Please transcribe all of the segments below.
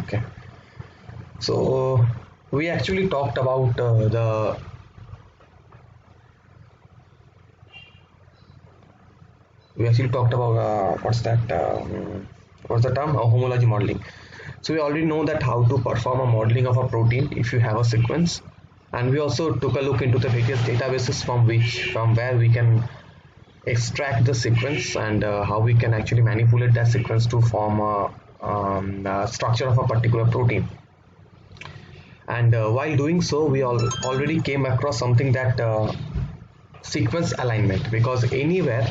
Okay, so we actually talked about the we actually talked about what's the term, homology modeling. So we already know that how to perform a modeling of a protein if you have a sequence, and we also took a look into the various databases from where we can extract the sequence, and how we can actually manipulate that sequence to form a structure of a particular protein. And while doing so, we already came across something that sequence alignment, because anywhere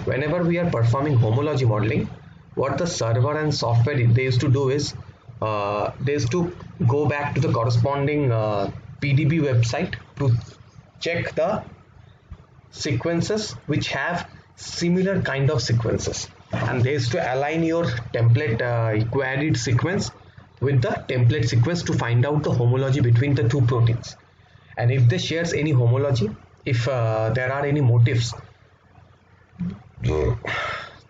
whenever we are performing homology modeling, what the server and software they used to do is they used to go back to the corresponding PDB website to check the sequences which have similar kind of sequences, and they used to align your template queried sequence with the template sequence to find out the homology between the two proteins. And if they shares any homology, if there are any motifs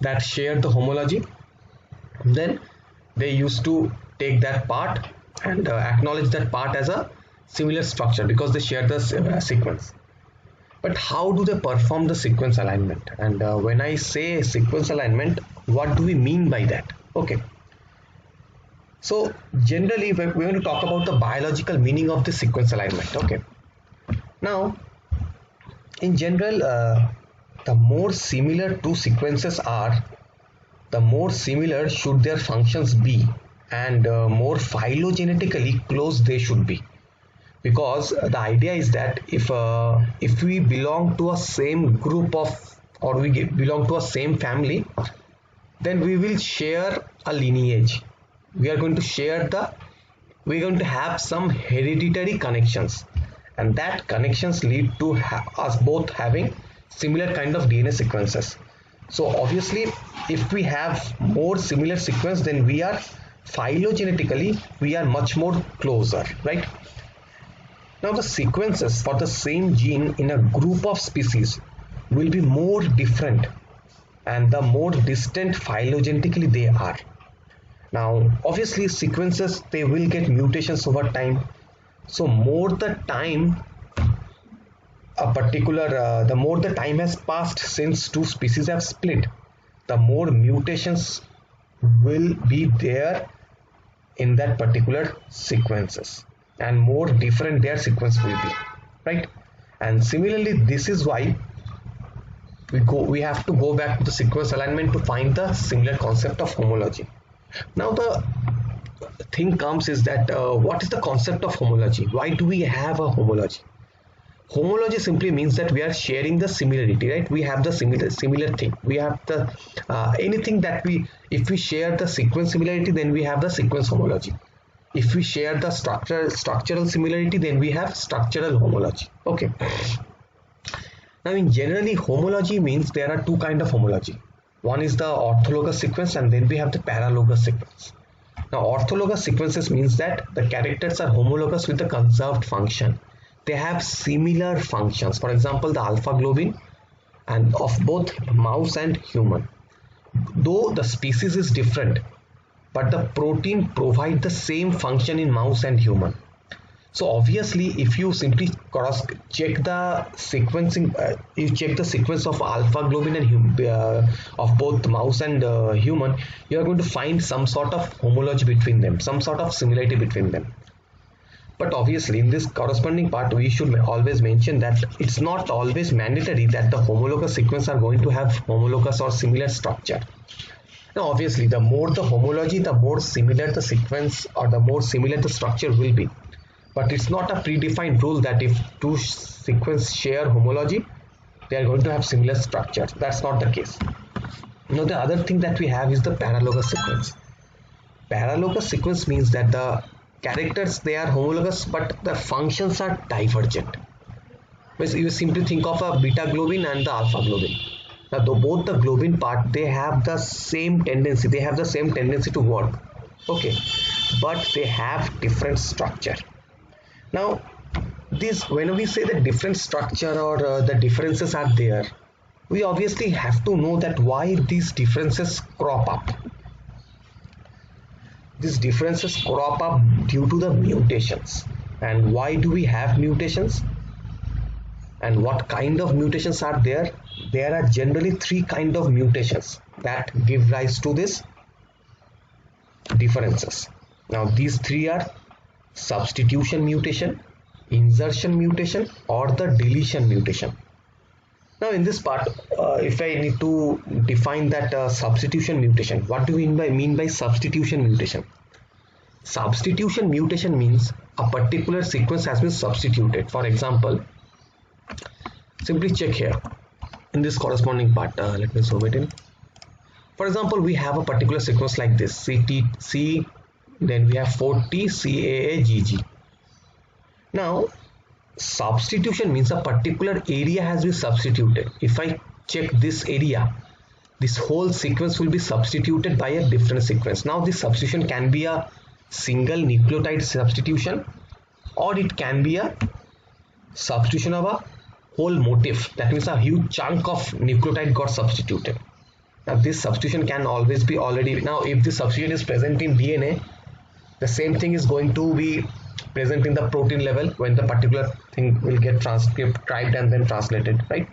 that share the homology, then they used to take that part and acknowledge that part as a similar structure because they share the sequence. But how do they perform the sequence alignment? And when I say sequence alignment, what do we mean by that? Okay, so generally we're going to talk about the biological meaning of the sequence alignment. Okay, now in general, the more similar two sequences are, the more similar should their functions be, and more phylogenetically close they should be. Because the idea is that if we belong to a same group of, or we belong to a same family, then we will share a lineage. We are going to share we're going to have some hereditary connections, and that connections lead to us both having similar kind of DNA sequences. So obviously if we have more similar sequence, then we are phylogenetically we are much more closer, right? Now the sequences for the same gene in a group of species will be more different, and the more distant phylogenetically they are. Now obviously sequences, they will get mutations over time. So more the time the more the time has passed since two species have split, the more mutations will be there in that particular sequences, and more different their sequence will be, right? And similarly, this is why we have to go back to the sequence alignment to find the similar concept of homology. Now the thing comes is that what is the concept of homology? Why do we have a homology? Homology simply means that we are sharing the similarity, right? We have the similar thing. We have the anything that if we share the sequence similarity, then we have the sequence homology. If we share the structural similarity, then we have structural homology. Okay. Now in generally, homology means there are two kind of homology. One is the orthologous sequence, and then we have the paralogous sequence. Now orthologous sequences means that the characters are homologous with the conserved function. They have similar functions. For example, the alpha globin and of both mouse and human. Though the species is different, but the protein provide the same function in mouse and human. So obviously, if you simply check the sequencing, you check the sequence of alpha globin and of both mouse and human, you are going to find some sort of homology between them, some sort of similarity between them. But obviously in this corresponding part, we should always mention that it's not always mandatory that the homologous sequence are going to have homologous or similar structure. Now obviously the more the homology, the more similar the sequence or the more similar the structure will be. But it's not a predefined rule that if two sequences share homology, they are going to have similar structure. That's not the case. Now the other thing that we have is the paralogous sequence. Paralogous sequence means that the characters, they are homologous, but the functions are divergent. You simply think of a beta globin and the alpha globin. Now both the globin part, they have the same tendency, to work, okay, but they have different structure. Now when we say the different structure or the differences are there, we obviously have to know that why these differences crop up. These differences crop up due to the mutations. And why do we have mutations? And what kind of mutations are there? There are generally three kinds of mutations that give rise to this differences. Now these three are substitution mutation, insertion mutation, or the deletion mutation. Now in this part, if I need to define that substitution mutation, what do we mean by substitution mutation? Substitution mutation means a particular sequence has been substituted. For example, simply check here in this corresponding part. Let me zoom it in. For example, we have a particular sequence like this: CTC, then we have 40 CAAGG. Now substitution means a particular area has been substituted. If I check this area, this whole sequence will be substituted by a different sequence. Now this substitution can be a single nucleotide substitution, or it can be a substitution of a whole motif. That means a huge chunk of nucleotide got substituted. Now this substitution can always be already, now if the substitution is present in DNA, the same thing is going to be present in the protein level when the particular thing will get transcribed and then translated, right?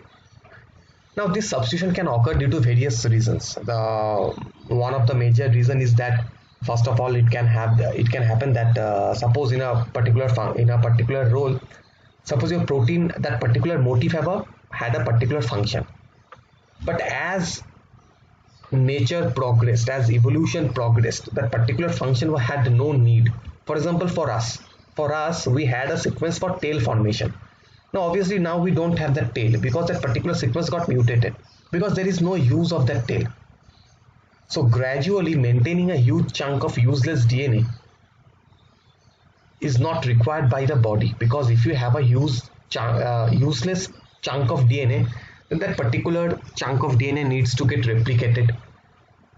Now this substitution can occur due to various reasons. One of the major reason is that first of all it can happen that suppose in a particular role, suppose your protein, that particular motif had a particular function, but as nature progressed, as evolution progressed, that particular function had no need. For example, for us we had a sequence for tail formation. Now obviously now we don't have that tail because that particular sequence got mutated, because there is no use of that tail. So gradually maintaining a huge chunk of useless DNA is not required by the body, because if you have a useless chunk of DNA, then that particular chunk of DNA needs to get replicated.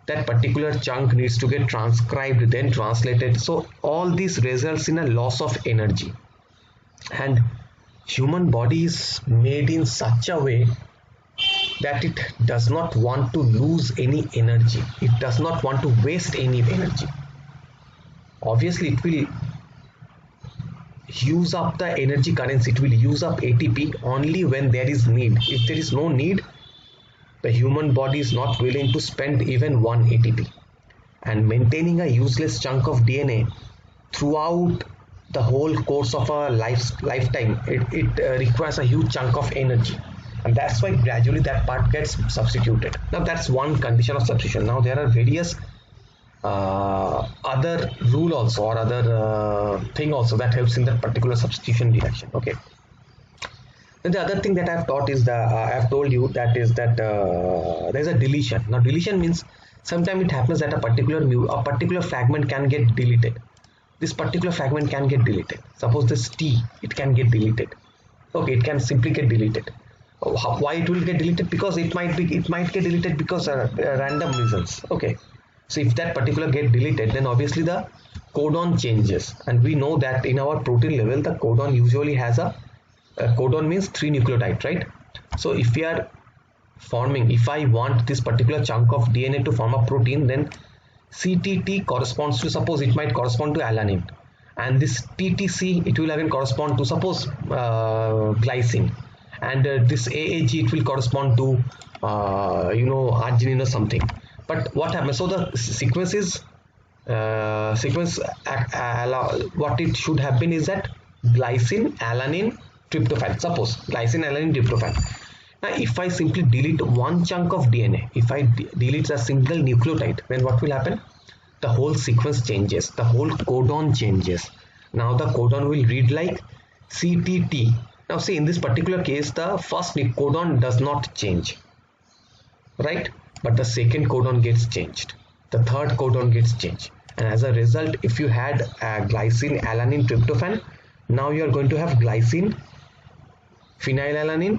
That particular chunk needs to get transcribed, then translated. So all this results in a loss of energy. And human body is made in such a way that it does not want to lose any energy. It does not want to waste any energy. Obviously, it will use up the energy currency. It will use up ATP only when there is need. If there is no need, the human body is not willing to spend even one ATP. And maintaining a useless chunk of DNA throughout the whole course of a lifetime, it requires a huge chunk of energy. And that's why gradually that part gets substituted. Now that's one condition of substitution. Now there are various other rule also, or other thing also that helps in that particular substitution reaction. Okay. Then the other thing that I've taught is I've told you that is that there's a deletion. Now deletion means sometimes it happens that a particular fragment can get deleted. This particular fragment can get deleted. Suppose this T, it can get deleted. Okay, it can simply get deleted. Why it will get deleted? Because it might get deleted because of random reasons. Okay, so if that particular get deleted, then obviously the codon changes, and we know that in our protein level the codon usually has a codon means 3 nucleotide, right? So if we are forming, if I want this particular chunk of DNA to form a protein, then CTT corresponds to, suppose it might correspond to alanine, and this TTC it will again correspond to, suppose glycine, and this AAG it will correspond to arginine or something. But what happens? So the sequence is what it should have been is that glycine, alanine, tryptophan. Suppose glycine, alanine, tryptophan. Now if I simply delete one chunk of DNA, if I delete a single nucleotide, then what will happen? The whole sequence changes, the whole codon changes. Now the codon will read like CTT. Now see, in this particular case the first codon does not change, right? But the second codon gets changed, the third codon gets changed, and as a result, if you had glycine, alanine, tryptophan, now you are going to have glycine, phenylalanine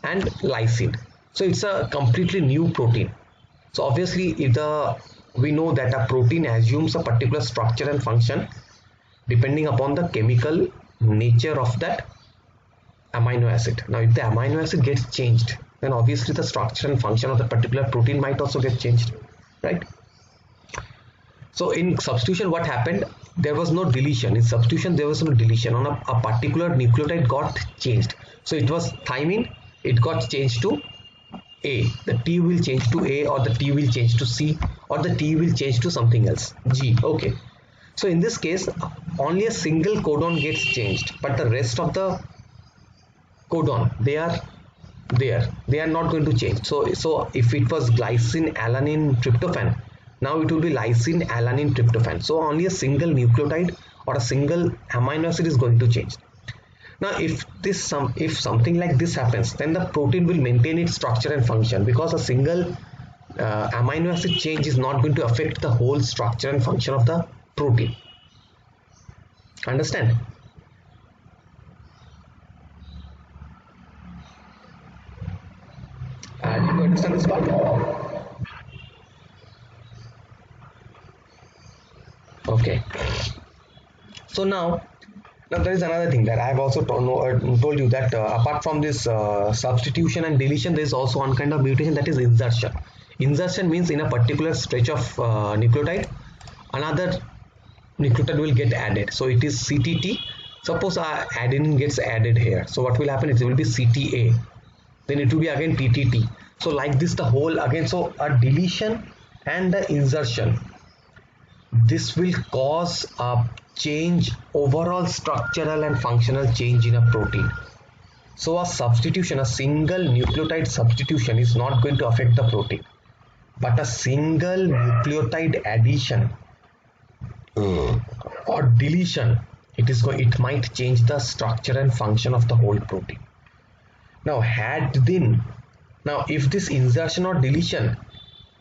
and lysine. So it's a completely new protein. So obviously we know that a protein assumes a particular structure and function depending upon the chemical nature of that amino acid. Now if the amino acid gets changed, then obviously the structure and function of the particular protein might also get changed, right? So in substitution, what happened? There was no deletion. In substitution, there was no deletion. On a particular nucleotide got changed. So it was thymine. It got changed to A. The T will change to A, or the T will change to C, or the T will change to something else. G. Okay. So in this case, only a single codon gets changed, but the rest of the codon, they are there. They are not going to change. So if it was glycine, alanine, tryptophan, now it will be lysine, alanine, tryptophan. So only a single nucleotide or a single amino acid is going to change. Now if something like this happens, then the protein will maintain its structure and function, because a single amino acid change is not going to affect the whole structure and function of the protein. Understand? Do you understand this part? Okay. So now there is another thing that I have also told you, that apart from this substitution and deletion, there is also one kind of mutation, that is insertion. Insertion means in a particular stretch of nucleotide, another nucleotide will get added. So it is CTT. Suppose adenine gets added here. So what will happen is it will be CTA. Then it will be again TTT. So like this the whole again. So a deletion and the insertion, this will cause a change, overall structural and functional change in a protein. So a substitution, a single nucleotide substitution is not going to affect the protein, but a single nucleotide addition or deletion, it might change the structure and function of the whole protein. Now if this insertion or deletion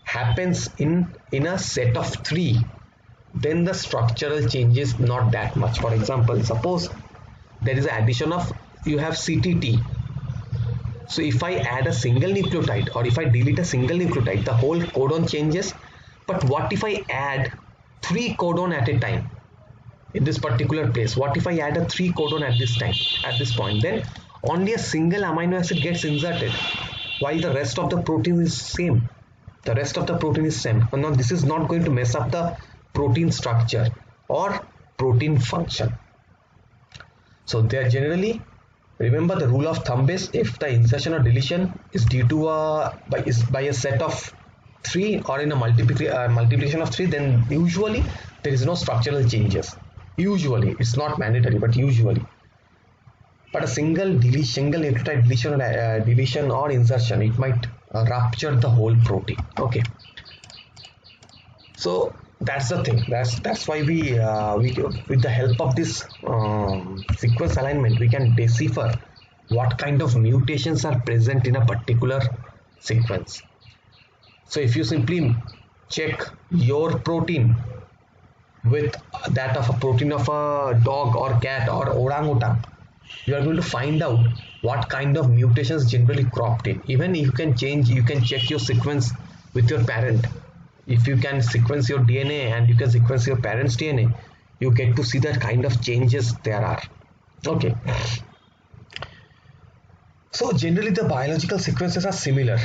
happens in a set of 3, then the structural change is not that much. For example, suppose there is an addition of, you have CTT. So if I add a single nucleotide, or if I delete a single nucleotide, the whole codon changes. But what if I add 3 codon at a time in this particular place? What if I add a 3 codon at this point? Then only a single amino acid gets inserted, while the rest of the protein is same. The rest of the protein is same. Now this is not going to mess up the protein structure or protein function. So they are generally, remember the rule of thumb is, if the insertion or deletion is due to by a set of 3 or in a multiplication of 3, then usually there is no structural changes. Usually, it's not mandatory, but usually. But a single nucleotide deletion or insertion, it might rupture the whole protein. Okay. So that's the thing. That's why we with the help of this sequence alignment, we can decipher what kind of mutations are present in a particular sequence. So if you simply check your protein with that of a protein of a dog or cat or orangutan, you are going to find out what kind of mutations generally cropped in. Even you can check your sequence with your parent. If you can sequence your DNA and you can sequence your parent's DNA, you get to see the kind of changes there are. Okay. So generally the biological sequences are similar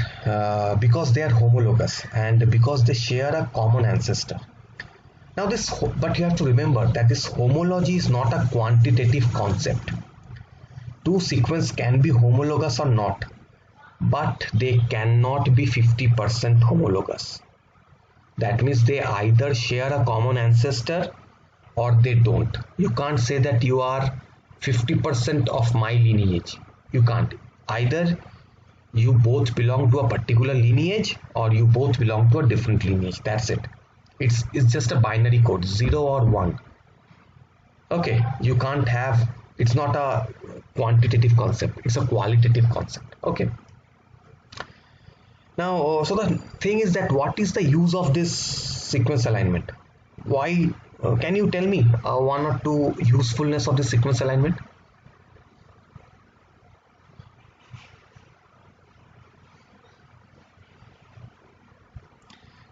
because they are homologous and because they share a common ancestor. Now but you have to remember that this homology is not a quantitative concept. Two sequences can be homologous or not, but they cannot be 50% homologous. That means they either share a common ancestor or they don't. You can't say that you are 50% of my lineage. You can't. Either you both belong to a particular lineage or you both belong to a different lineage. That's it. It's just a binary code, 0 or 1. Okay, you can't have, it's not a quantitative concept, it's a qualitative concept. Okay. Now, so the thing is that what is the use of this sequence alignment? Why? Can you tell me one or two usefulness of the sequence alignment?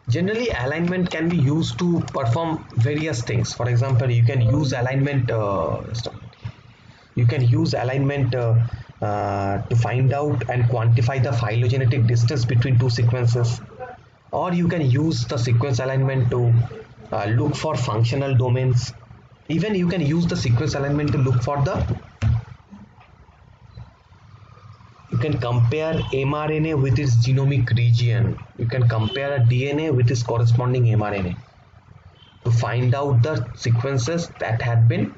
Generally, alignment can be used to perform various things. For example, you can use alignment. You can use alignment to find out and quantify the phylogenetic distance between two sequences, or you can use the sequence alignment to look for functional domains. Even you can use the sequence alignment to look for you can compare mRNA with its genomic region. You can compare a DNA with its corresponding mRNA to find out the sequences that had been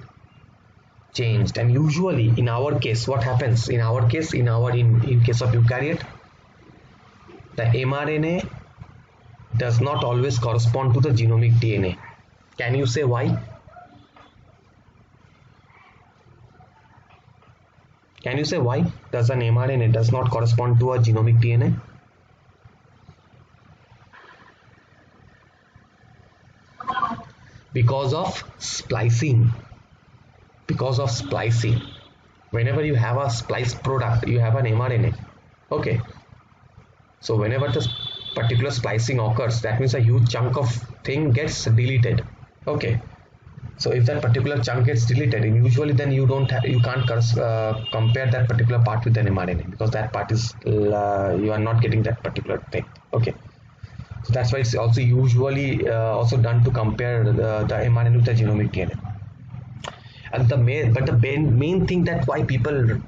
changed. And usually in our case, what happens in our case, in case of eukaryote, the mRNA does not always correspond to the genomic DNA. Can you say why? Can you say why does an mRNA does not correspond to a genomic DNA? Because of splicing. Because of splicing. Whenever you have a spliced product, you have an mRNA. Okay. So whenever this particular splicing occurs, that means a huge chunk of thing gets deleted. Okay. So if that particular chunk gets deleted, usually then you can't compare that particular part with an mRNA, because that part is you are not getting that particular thing. Okay. So that's why it's also usually also done to compare the mRNA with the genomic DNA. And the main thing that why people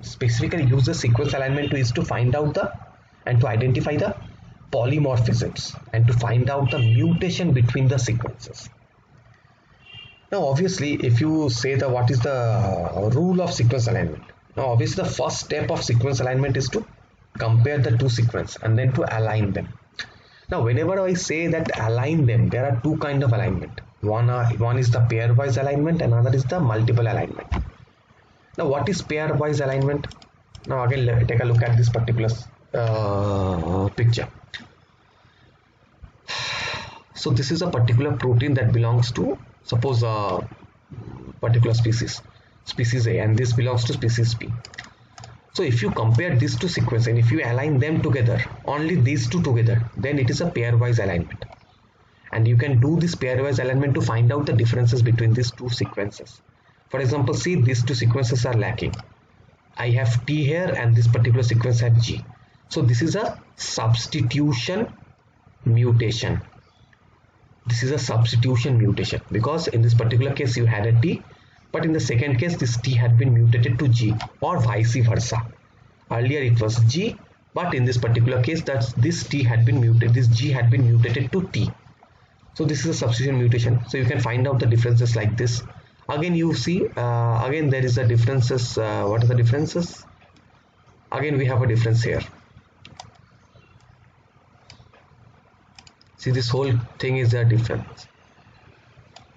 specifically use the sequence alignment is to find out and to identify the polymorphisms and to find out the mutation between the sequences. Now obviously, if you say what is the rule of sequence alignment, now obviously the first step of sequence alignment is to compare the two sequences and then to align them. Now whenever I say that align them, there are two kinds of alignment. One is the pairwise alignment, another is the multiple alignment. Now what is pairwise alignment? Now again take a look at this particular picture. So this is a particular protein that belongs to, suppose, a particular species A, and this belongs to species B. So if you compare these two sequences and if you align them together, only these two together, then it is a pairwise alignment. And you can do this pairwise alignment to find out the differences between these two sequences. For example, see, these two sequences are lacking. I have T here and this particular sequence has G. So this is a substitution mutation. This is a substitution mutation because in this particular case you had a T, but in the second case this T had been mutated to G, or vice versa. Earlier it was G, but in this particular case this T had been mutated, this G had been mutated to T. So this is a substitution mutation. So you can find out the differences like this. Again you see, again there is a differences. What are the differences? Again we have a difference here. See, this whole thing is a difference.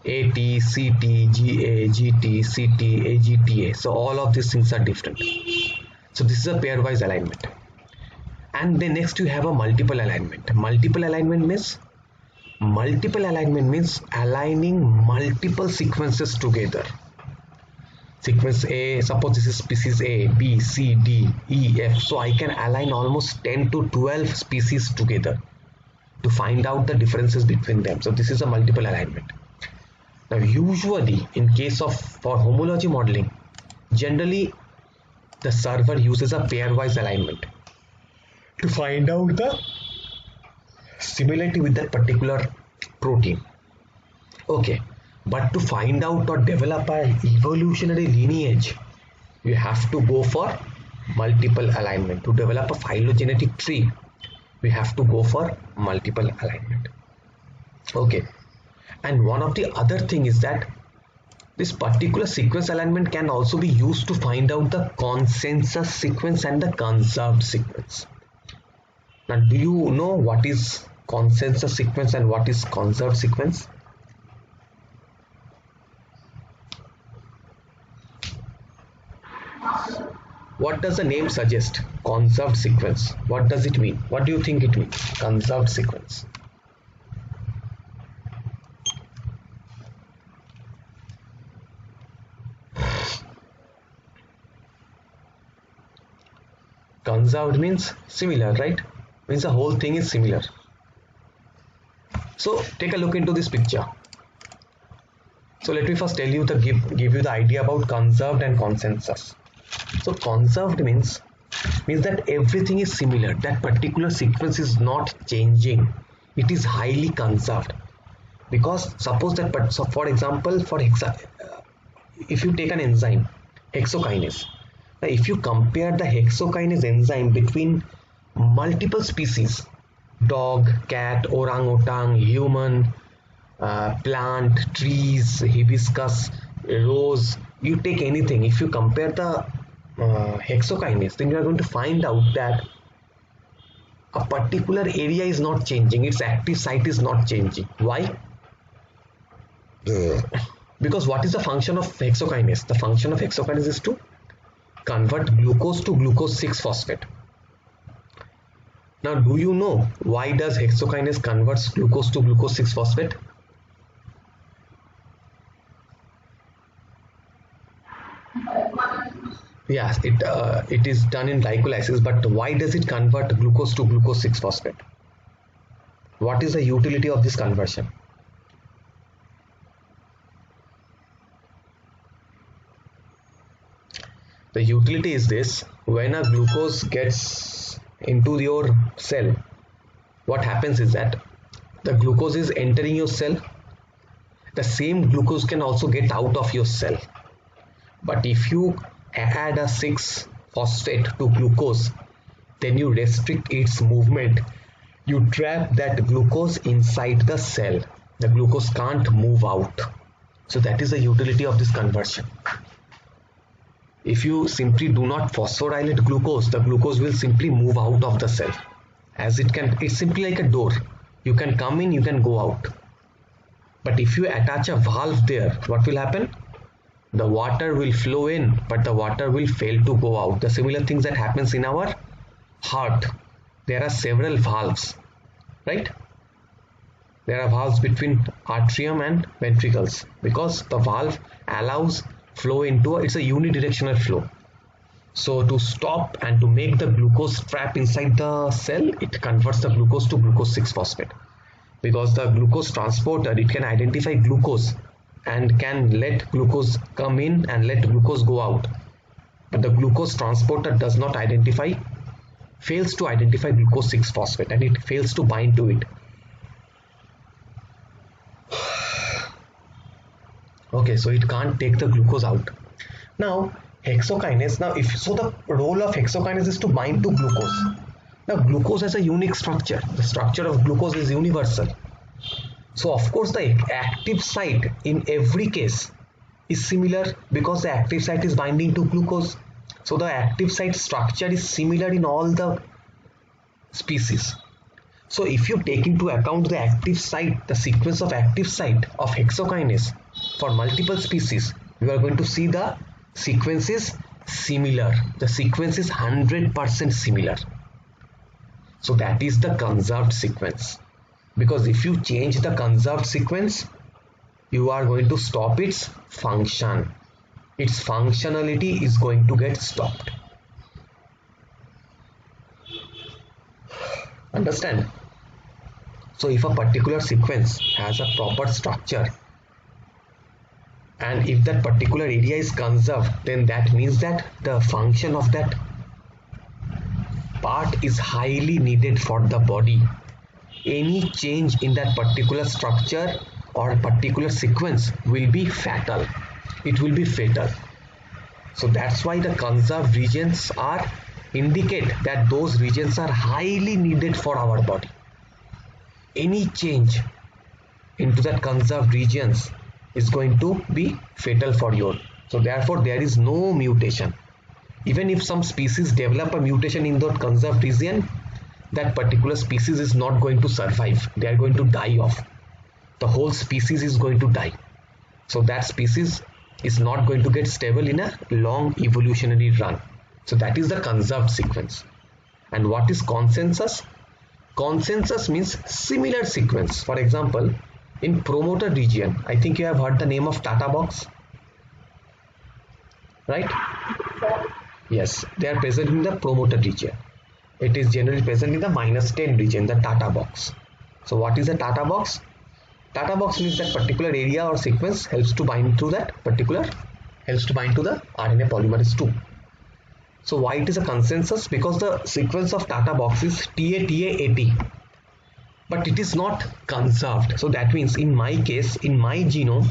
AT, CT, GA, GT, CT, AGTA. So all of these things are different. So this is a pairwise alignment. And then next you have a multiple alignment. Multiple alignment means aligning multiple sequences together. Sequence A, suppose this is species A, B, C, D, E, F. So I can align almost 10 to 12 species together to find out the differences between them. So this is a multiple alignment. Now usually in case of for homology modeling, generally the server uses a pairwise alignment to find out the similarity with that particular protein. Okay, but to find out or develop an evolutionary lineage, you have to go for multiple alignment. To develop a phylogenetic tree, we have to go for multiple alignment. Okay, and one of the other thing is that this particular sequence alignment can also be used to find out the consensus sequence and the conserved sequence. Now do you know what is consensus sequence and what is conserved sequence? What does the name suggest? Conserved sequence. What does it mean? What do you think it means? Conserved sequence. Conserved means similar, right? Means the whole thing is similar. So take a look into this picture. So let me first tell you give you the idea about conserved and consensus. So conserved means that everything is similar. That particular sequence is not changing. It is highly conserved. Because suppose that, but so for example, if you take an enzyme, hexokinase. Now, if you compare the hexokinase enzyme between multiple species, dog, cat, orangutan, human, plant, trees, hibiscus, rose, you take anything. If you compare the hexokinase, then you are going to find out that a particular area is not changing, its active site is not changing. Why? Because what is the function of hexokinase? The function of hexokinase is to convert glucose to glucose 6-phosphate. Now, do you know why does hexokinase converts glucose to glucose 6-phosphate? Yes, it is done in glycolysis, but why does it convert glucose to glucose 6-phosphate? What is the utility of this conversion? The utility is this: when a glucose gets into your cell, what happens is that the glucose is entering your cell. The same glucose can also get out of your cell. But if you add a 6-phosphate to glucose, then you restrict its movement. You trap that glucose inside the cell. The glucose can't move out. So that is the utility of this conversion. If you simply do not phosphorylate glucose, the glucose will simply move out of the cell. It's simply like a door. You can come in, you can go out. But if you attach a valve there, what will happen? The water will flow in, but the water will fail to go out. The similar things that happens in our heart. There are several valves, right? There are valves between atrium and ventricles, because the valve allows flow into it's a unidirectional flow. So to stop and to make the glucose trap inside the cell, it converts the glucose to glucose 6-phosphate. Because the glucose transporter, it can identify glucose and can let glucose come in and let glucose go out. But the glucose transporter does not fails to identify glucose 6-phosphate, and it fails to bind to it. Okay, so it can't take the glucose out. Now, hexokinase, the role of hexokinase is to bind to glucose. Now, glucose has a unique structure. The structure of glucose is universal. So, of course, the active site in every case is similar, because the active site is binding to glucose. So, the active site structure is similar in all the species. So, if you take into account the active site, the sequence of active site of hexokinase for multiple species, you are going to see the sequence is similar. The sequence is 100% similar. So that is the conserved sequence. Because if you change the conserved sequence, you are going to stop its function. Its functionality is going to get stopped. Understand? So if a particular sequence has a proper structure, and if that particular area is conserved, then that means that the function of that part is highly needed for the body. Any change in that particular structure or particular sequence will be fatal. It will be fatal. So that's why the conserved regions indicate that those regions are highly needed for our body. Any change into that conserved regions is going to be fatal for you. So therefore there is no mutation. Even if some species develop a mutation in that conserved region, that particular species is not going to survive. They are going to die off. The whole species is going to die. So that species is not going to get stable in a long evolutionary run. So that is the conserved sequence. And what is consensus? Consensus means similar sequence. For example, in promoter region, I think you have heard the name of Tata box, right? Yes, they are present in the promoter region. It is generally present in the -10 region, the Tata box. So what is a Tata box? Tata box means that particular area or sequence helps to bind to the RNA polymerase 2. So why it is a consensus? Because the sequence of Tata box is TA-TA-AT. but it is not conserved. So that means in my case, in my genome,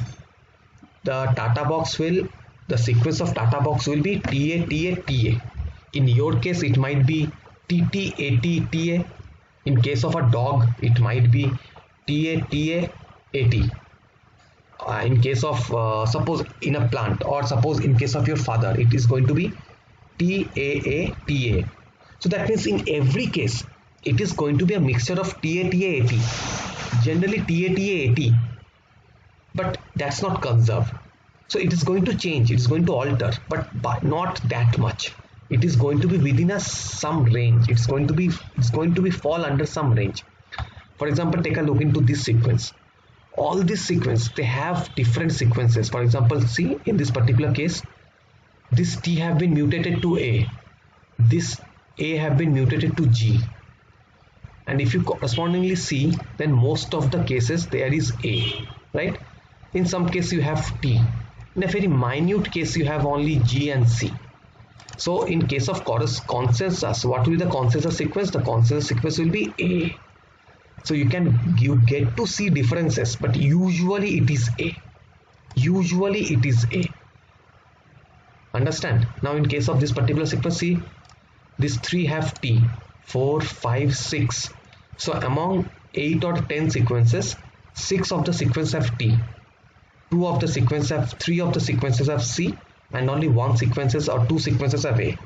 the sequence of Tata box will be TA TA TA. In your case, it might be TT AT TA. In case of a dog, it might be TA TA AT. In case of suppose in a plant, or suppose in case of your father, it is going to be TAA TA. So that means in every case, it is going to be a mixture of TA TA AT. Generally TA TA AT, but that's not conserved. So it is going to change, it is going to alter, but not that much. It is going to be within some range. It's going to be fall under some range. For example, take a look into this sequence. All this sequence, they have different sequences. For example, see in this particular case, this T have been mutated to A, this A have been mutated to G, and if you correspondingly see, then most of the cases there is A, right? In some case you have T. In a very minute case you have only G and C. So in case of consensus, what will be the consensus sequence? The consensus sequence will be A. So you get to see differences, but usually it is A. Usually it is A. Understand? Now in case of this particular sequence, see, these 3 have T, 4, 5, 6. So among 8 or 10 sequences, 6 of the sequences have T. 3 of the sequences have C, and only 1 sequences or 2 sequences have A.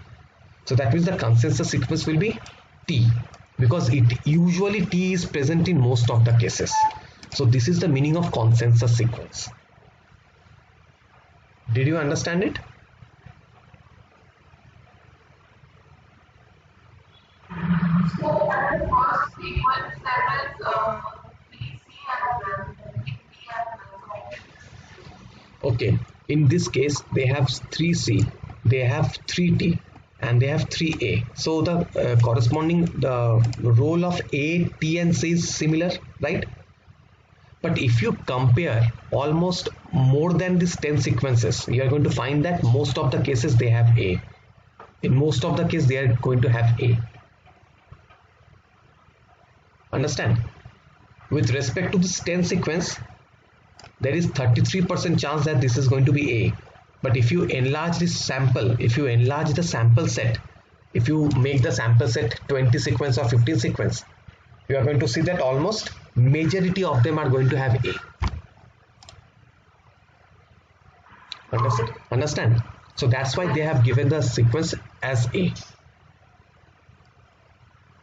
So that means the consensus sequence will be T, because usually T is present in most of the cases. So this is the meaning of consensus sequence. Did you understand it? So at the first sequence there is 3C and T and Okay, in this case they have 3C, they have 3T, and they have 3A. So the corresponding the role of A, T and C is similar, right? But if you compare almost more than these 10 sequences, you are going to find that most of the cases they have A. In most of the cases they are going to have A. Understand? With respect to this 10 sequence, there is 33% chance that this is going to be A. But if you enlarge this sample, if you enlarge the sample set, if you make the sample set 20 sequence or 15 sequence, you are going to see that almost majority of them are going to have A. Understand? So that's why they have given the sequence as A.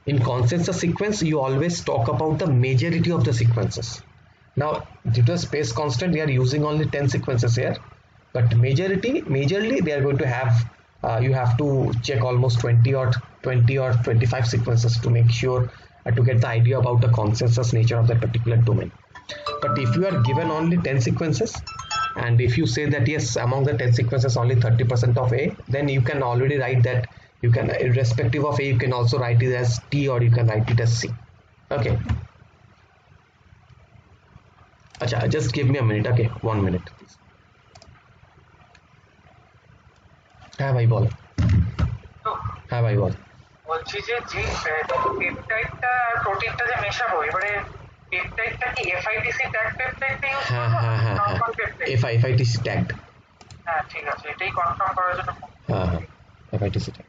In consensus sequence, you always talk about the majority of the sequences. Now, due to space constant, we are using only 10 sequences here, but majorly they are going to have, you have to check almost 20 or 25 sequences to make sure to get the idea about the consensus nature of that particular domain. But if you are given only 10 sequences, and if you say that yes, among the 10 sequences only 30% of A, then you can already write that, you can, irrespective of A, you can also write it as T, or you can write it as C. Okay. Acha, just give me a minute. Okay, 1 minute please. হ্যাঁ ভাই বল। হ্যাঁ ভাই বল। বলছি যে পেপটাইডটা আর প্রোটিনটা যে মেশাবো, এবারে পেপটাইডটা কি এফআইটিসি tag পেপটাইডটা use করব? হ্যাঁ এফআইটিসি ট্যাগড। হ্যাঁ ঠিক আছে, এটাই কনফার্ম করার জন্য। হ্যাঁ এফআইটিসি ট্যাগ।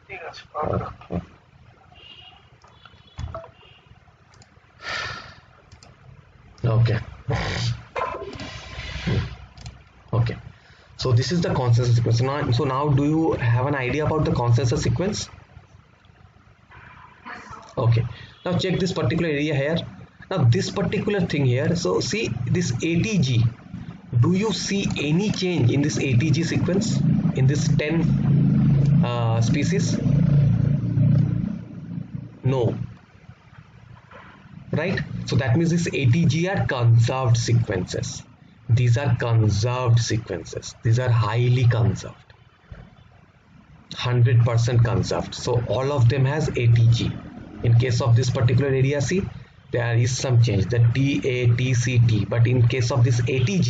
ঠিক আছে। Okay, so this is the consensus sequence. So now do you have an idea about the consensus sequence? Okay, now check this particular area here. Now this particular thing here, so see this ATG, do you see any change in this ATG sequence in this 10 species? No, right? So that means this ATG are conserved sequences. These are conserved sequences. These are highly conserved, 100% conserved. So all of them has ATG. In case of this particular area, see, there is some change, the TATCT, but in case of this ATG,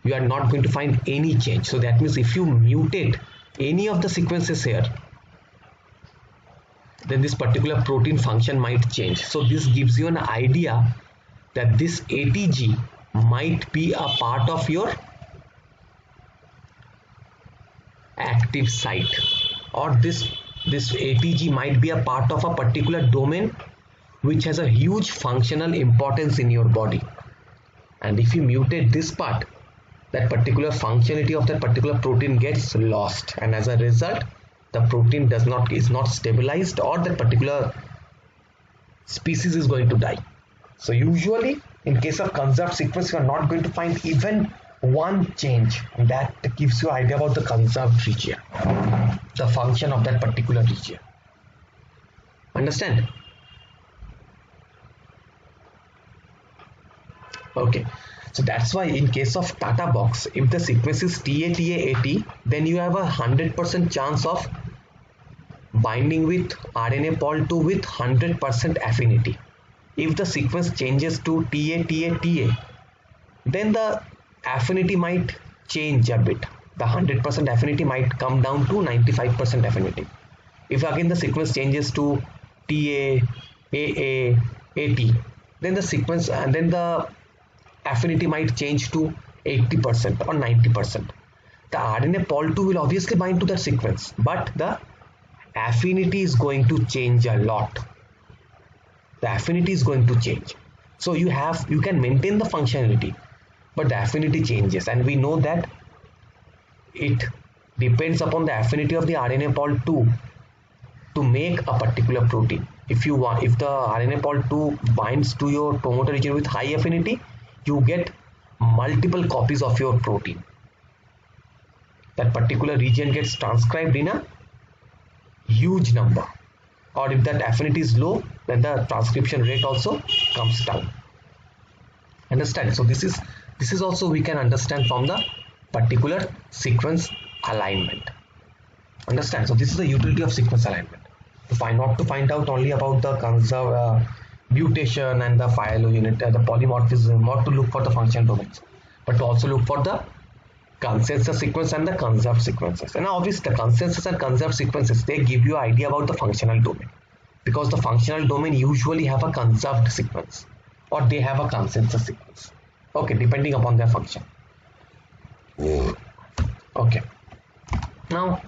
you are not going to find any change. So that means if you mutate any of the sequences here, then this particular protein function might change. So this gives you an idea that this ATG might be a part of your active site, or this ATG might be a part of a particular domain which has a huge functional importance in your body. And if you mutate this part, that particular functionality of that particular protein gets lost, and as a result the protein is not stabilized, or that particular species is going to die. So usually in case of conserved sequence, you are not going to find even one change, and that gives you idea about the conserved region, the function of that particular region. Understand? Okay, so that's why in case of Tata box, if the sequence is TA-TA-AT, then you have a 100% chance of binding with RNA pol 2 with 100% affinity. If the sequence changes to TA-TA-TA, then the affinity might change a bit. The 100% affinity might come down to 95% affinity. If again the sequence changes to TA, AA, AT, then the sequence and then the affinity might change to 80% or 90%. The RNA pol 2 will obviously bind to that sequence, but the affinity is going to change a lot. The affinity is going to change. So you can maintain the functionality, but the affinity changes, and we know that it depends upon the affinity of the RNA pol 2 to make a particular protein. If the RNA pol 2 binds to your promoter region with high affinity, you get multiple copies of your protein. That particular region gets transcribed in a huge number, or if that affinity is low, then the transcription rate also comes down. Understand? So this is also we can understand from the particular sequence alignment. Understand? So this is the utility of sequence alignment, not to find out only about the mutation and the phylogenetic, the polymorphism, not to look for the function domains, but to also look for the consensus sequence and the conserved sequences. And obviously the consensus and conserved sequences, they give you idea about the functional domain, because the functional domain usually have a conserved sequence or they have a consensus sequence, okay, depending upon their function. Okay, now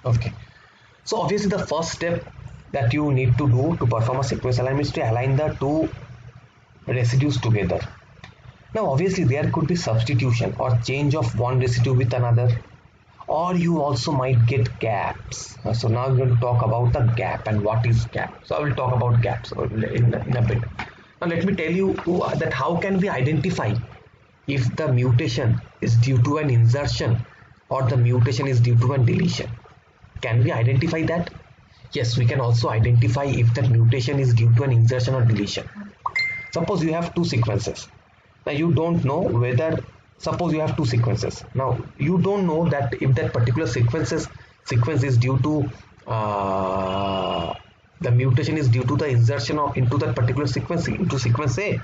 okay, so obviously the first step that you need to do to perform a sequence alignment is to align the two residues together. Now obviously there could be substitution or change of one residue with another, or you also might get gaps. So now we're going to talk about the gap and what is gap. So I will talk about gaps in a bit. Now let me tell you that how can we identify if the mutation is due to an insertion or the mutation is due to a deletion. Can we identify that? Yes, we can also identify if that mutation is due to an insertion or deletion. Suppose you have two sequences. Now you don't know whether, suppose you have two sequences. Now you don't know that if that particular sequence is due to the mutation is due to the insertion into that particular sequence, into sequence A,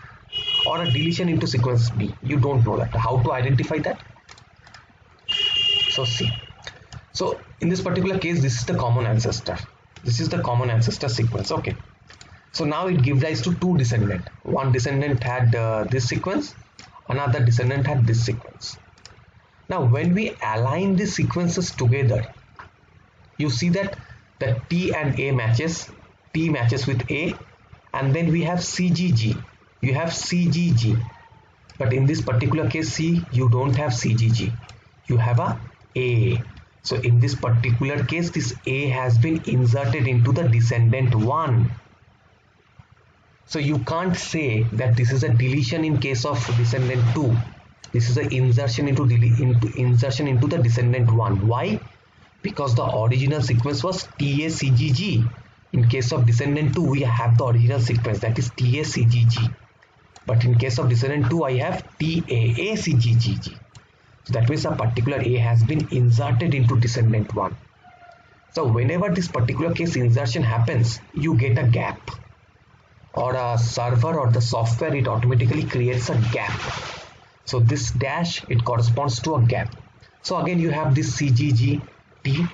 or a deletion into sequence B. You don't know that. How to identify that? So see. So in this particular case, this is the common ancestor. This is the common ancestor sequence. Okay. So now it gives rise to two descendants. One descendant had this sequence, another descendant had this sequence. Now when we align these sequences together, you see that the T and A matches, T matches with A, and then we have CGG, you have CGG, but in this particular case, see, you don't have CGG, you have a A. So in this particular case, this A has been inserted into the descendant 1. So you can't say that this is a deletion in case of descendant 2. This is an insertion into the descendant 1. Why? Because the original sequence was TACGG. In case of descendant 2, we have the original sequence, that is TACGG. But in case of descendant 2, I have TAACGG. So that means a particular A has been inserted into descendant 1. So whenever this particular case insertion happens, you get a gap. Or a server or the software, it automatically creates a gap. So this dash, it corresponds to a gap. So again you have this CGG T,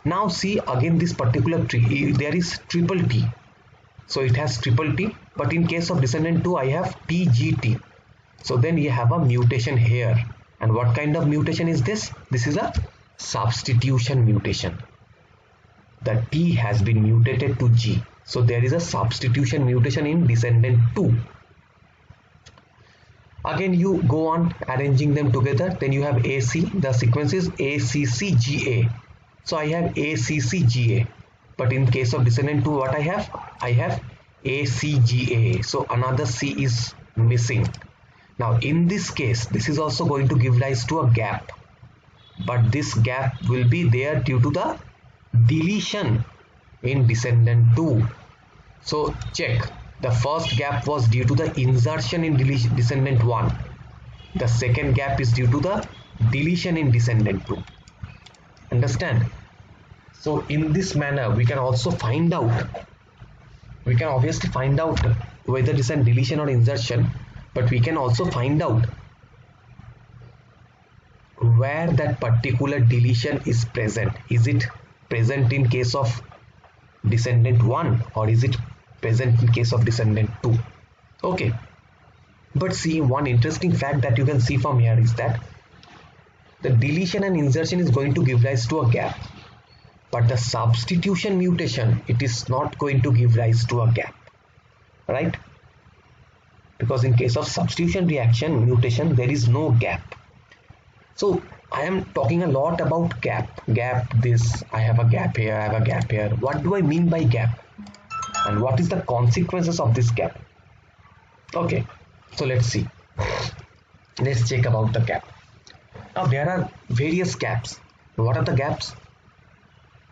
Now see again this particular tree, there is triple T. So it has triple T, but in case of descendant 2 I have TGT. So then you have a mutation here. And what kind of mutation is this? This is a substitution mutation. The T has been mutated to G. So there is a substitution mutation in descendant 2. Again you go on arranging them together. Then you have AC. The sequence is ACCGA. So I have ACCGA. But in case of descendant 2 what I have? I have ACGA. So another C is missing. Now in this case this is also going to give rise to a gap. But this gap will be there due to the deletion in descendant 2. So check, the first gap was due to the insertion in descendant 1. The second gap is due to the deletion in descendant 2. Understand? So in this manner we can also find out, we can obviously find out whether it is a deletion or insertion, but we can also find out where that particular deletion is present. Is it present in case of descendant 1 or is it present in case of descendant 2? Okay, but see, one interesting fact that you can see from here is that the deletion and insertion is going to give rise to a gap, but the substitution mutation, it is not going to give rise to a gap, right? Because in case of substitution reaction mutation there is no gap. So I am talking a lot about gap. This, I have a gap here, I have a gap here. What do I mean by gap? And what is the consequences of this gap? Okay, so let's see. Let's check about the gap. Now there are various gaps. What are the gaps?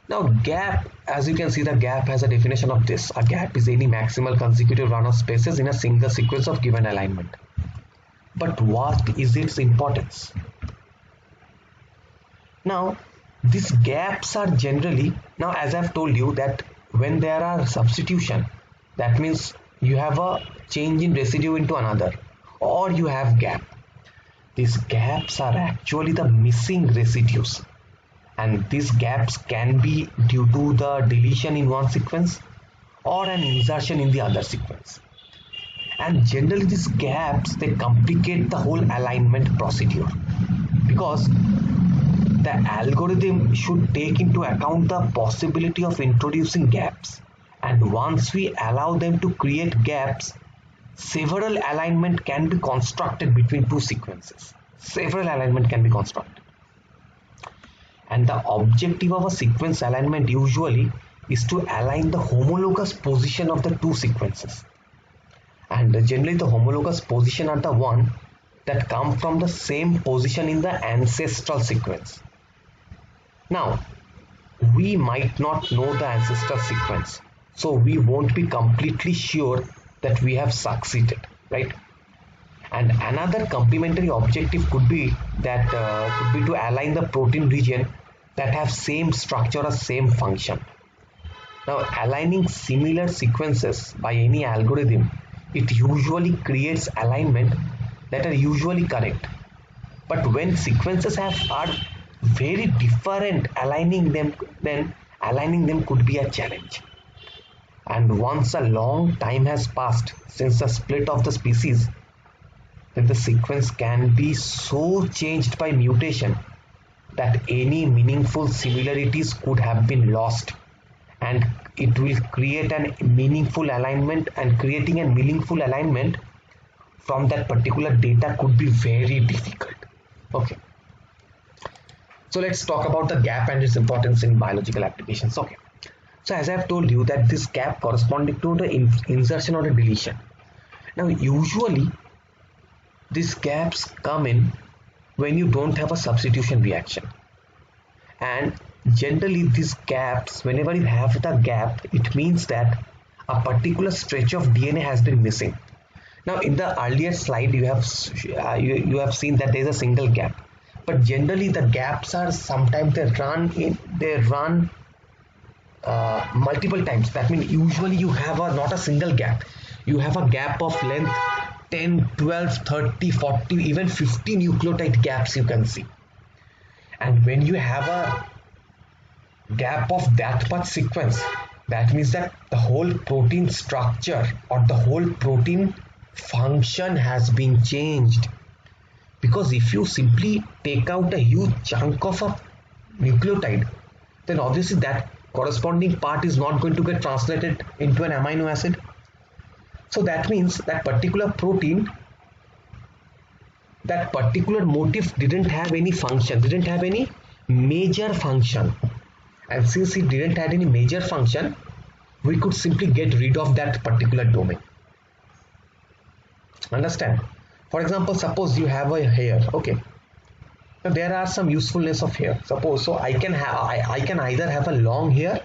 Now gap, as you can see, the gap has a definition of this. A gap is any maximal consecutive run of spaces in a single sequence of given alignment. But what is its importance? Now these gaps are generally, now as I've told you that when there are substitution, that means you have a change in residue into another, or you have gap. These gaps are actually the missing residues, and these gaps can be due to the deletion in one sequence or an insertion in the other sequence. And generally these gaps, they complicate the whole alignment procedure, because the algorithm should take into account the possibility of introducing gaps, and once we allow them to create gaps, several alignment can be constructed between two sequences. Several alignment can be constructed, and the objective of a sequence alignment usually is to align the homologous position of the two sequences, and generally the homologous position are the one that come from the same position in the ancestral sequence. Now we might not know the ancestral sequence, so we won't be completely sure that we have succeeded, right? And another complementary objective could be that to align the protein region that have same structure or same function. Now aligning similar sequences by any algorithm, it usually creates alignment that are usually correct. But when sequences are very different, aligning them could be a challenge. And once a long time has passed since the split of the species, then the sequence can be so changed by mutation that any meaningful similarities could have been lost, and it will create a meaningful alignment, and creating a meaningful alignment from that particular data could be very difficult. Okay, so let's talk about the gap and its importance in biological applications. Okay, so as I have told you that this gap corresponding to the insertion or the deletion. Now usually these gaps come in when you don't have a substitution reaction, and generally these gaps, whenever you have the gap, it means that a particular stretch of DNA has been missing. Now in the earlier slide you have seen that there is a single gap, but generally the gaps are sometimes they run multiple times. That means usually you have not a single gap, you have a gap of length 10, 12, 30, 40, even 50 nucleotide gaps you can see. And when you have gap of that much sequence, that means that the whole protein structure or the whole protein function has been changed. Because if you simply take out a huge chunk of a nucleotide, then obviously that corresponding part is not going to get translated into an amino acid. So that means that particular protein, that particular motif didn't have any function, didn't have any major function. And since it didn't have any major function, we could simply get rid of that particular domain. Understand? For example, suppose you have a hair, okay. Now there are some usefulness of hair. Suppose, so I can either have a long hair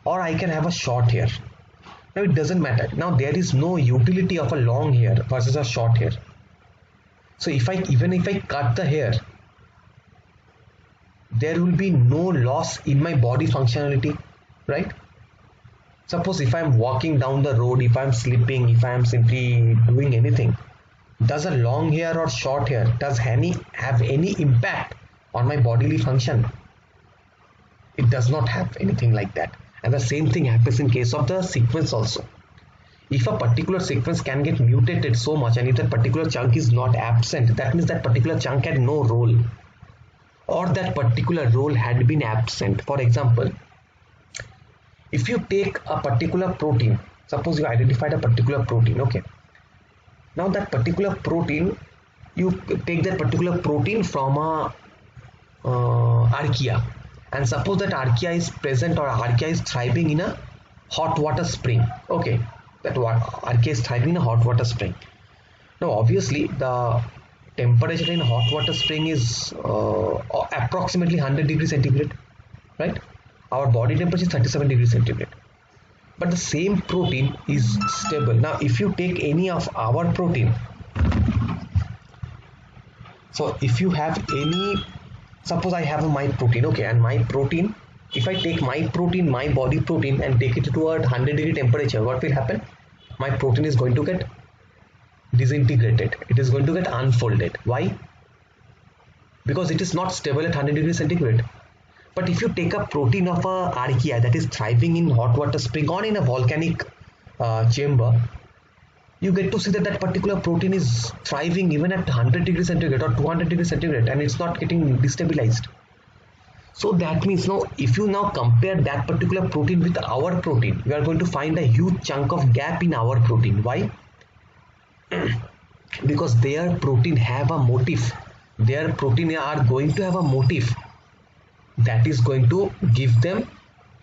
or I can have a short hair. Now it doesn't matter. Now there is no utility of a long hair versus a short hair. So even if I cut the hair, there will be no loss in my body functionality, right? Suppose if I'm walking down the road, if I'm sleeping, if I'm simply doing anything, does a long hair or short hair have any impact on my bodily function? It does not have anything like that. And the same thing happens in case of the sequence also. If a particular sequence can get mutated so much, and if that particular chunk is not absent, that means that particular chunk had no role, or that particular role had been absent. For example, if you take a particular protein, suppose you identified a particular protein, okay. Now that particular protein, you take that particular protein from a archaea, and suppose that archaea is present or archaea is thriving in a hot water spring, okay. That archaea is thriving in a hot water spring. Now obviously the temperature in hot water spring is approximately 100 degrees centigrade, right? Our body temperature is 37 degrees centigrade. But the same protein is stable. Now if you take any of our protein, so if you have any, suppose I have my protein, okay, and my protein, if I take my protein, my body protein, and take it to a 100 degree temperature, what will happen? My protein is going to get disintegrated. It is going to get unfolded. Why? Because it is not stable at 100 degrees centigrade. But if you take a protein of a archaea that is thriving in hot water spring or in a volcanic chamber, you get to see that that particular protein is thriving even at 100 degrees centigrade or 200 degrees centigrade, and it's not getting destabilized. So that means now if you now compare that particular protein with our protein, you are going to find a huge chunk of gap in our protein. Why? Because their protein have a motif. Their protein are going to have a motif that is going to give them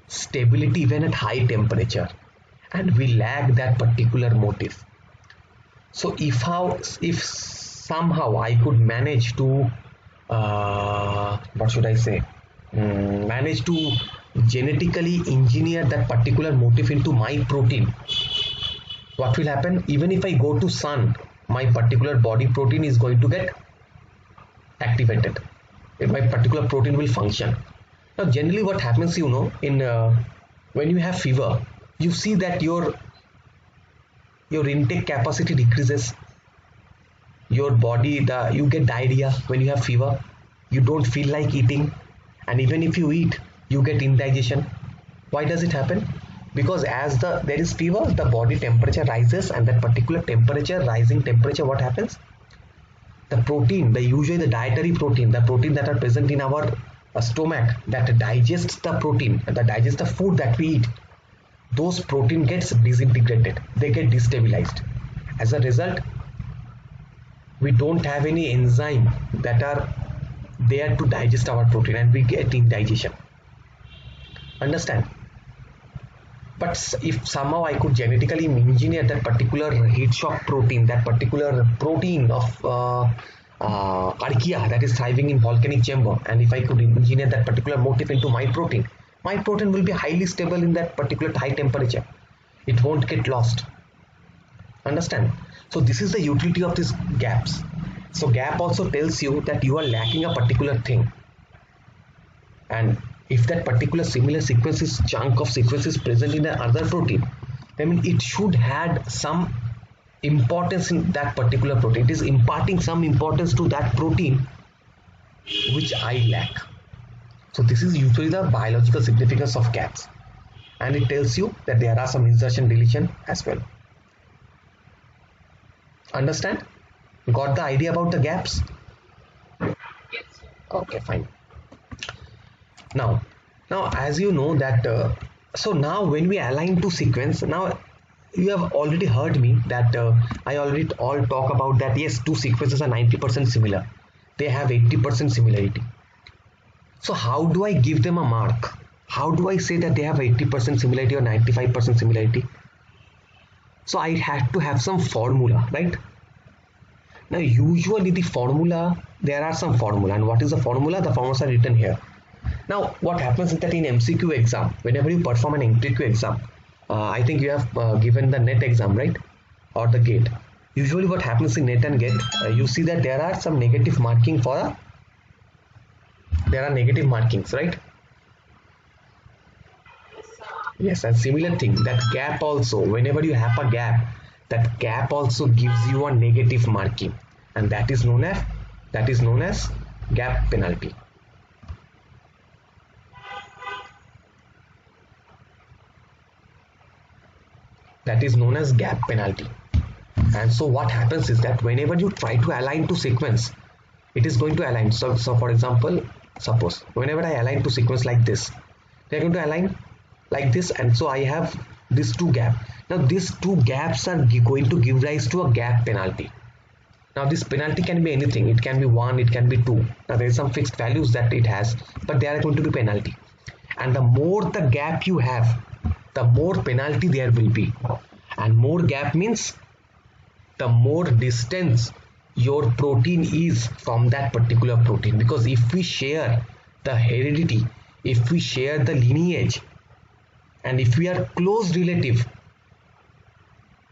stability even at high temperature, and we lack that particular motif. So if somehow I could manage to what should I say, manage to genetically engineer that particular motif into my protein, what will happen? Even if I go to sun, my particular body protein is going to get activated. My particular protein will function. Now generally what happens, you know, in when you have fever, you see that your intake capacity decreases, your body, you get diarrhea when you have fever, you don't feel like eating, and even if you eat, you get indigestion. Why does it happen? Because as there is fever, the body temperature rises, and that particular rising temperature, what happens? The protein, usually the dietary protein, the protein that are present in our stomach, that digests the protein, that digests the food that we eat, those protein gets disintegrated, they get destabilized. As a result, we don't have any enzyme that are there to digest our protein, and we get indigestion. Understand? But if somehow I could genetically engineer that particular heat shock protein, that particular protein of archaea that is thriving in volcanic chamber, and if I could engineer that particular motif into my protein will be highly stable in that particular high temperature. It won't get lost. Understand? So this is the utility of these gaps. So gap also tells you that you are lacking a particular thing, and if that particular similar chunk of sequence is present in another protein, I mean it should have some importance in that particular protein. It is imparting some importance to that protein which I lack. So this is usually the biological significance of gaps, and it tells you that there are some insertion deletion as well. Understand? Got the idea about the gaps? Yes, sir. Okay, fine. Now as you know that so now when we align to sequence, now you have already heard me that I already all talk about that. Yes, two sequences are 90% similar, they have 80% similarity. So how do I give them a mark? How do I say that they have 80% similarity or 95% similarity? So I had to have some formula, right? Now usually the formula, there are some formula, and what is the formula? The formulas are written here. Now what happens is that in MCQ exam, whenever you perform an MCQ exam, I think you have given the NET exam, right? Or the GATE. Usually what happens in NET and GATE, you see that there are some negative marking for there are negative markings, right? Yes, sir. Yes, and similar thing, that gap also, whenever you have a gap, that gap also gives you a negative marking, and that is known as gap penalty. That is known as gap penalty. And so what happens is that whenever you try to align to sequence, it is going to align. So for example, suppose whenever I align to sequence like this, they are going to align like this, and so I have these two gaps. Now these two gaps are going to give rise to a gap penalty. Now this penalty can be anything, it can be 1, it can be 2. Now there is some fixed values that it has, but they are going to be penalty. And the more the gap you have, the more penalty there will be. And more gap means the more distance your protein is from that particular protein. Because if we share the heredity, if we share the lineage, and if we are close relative,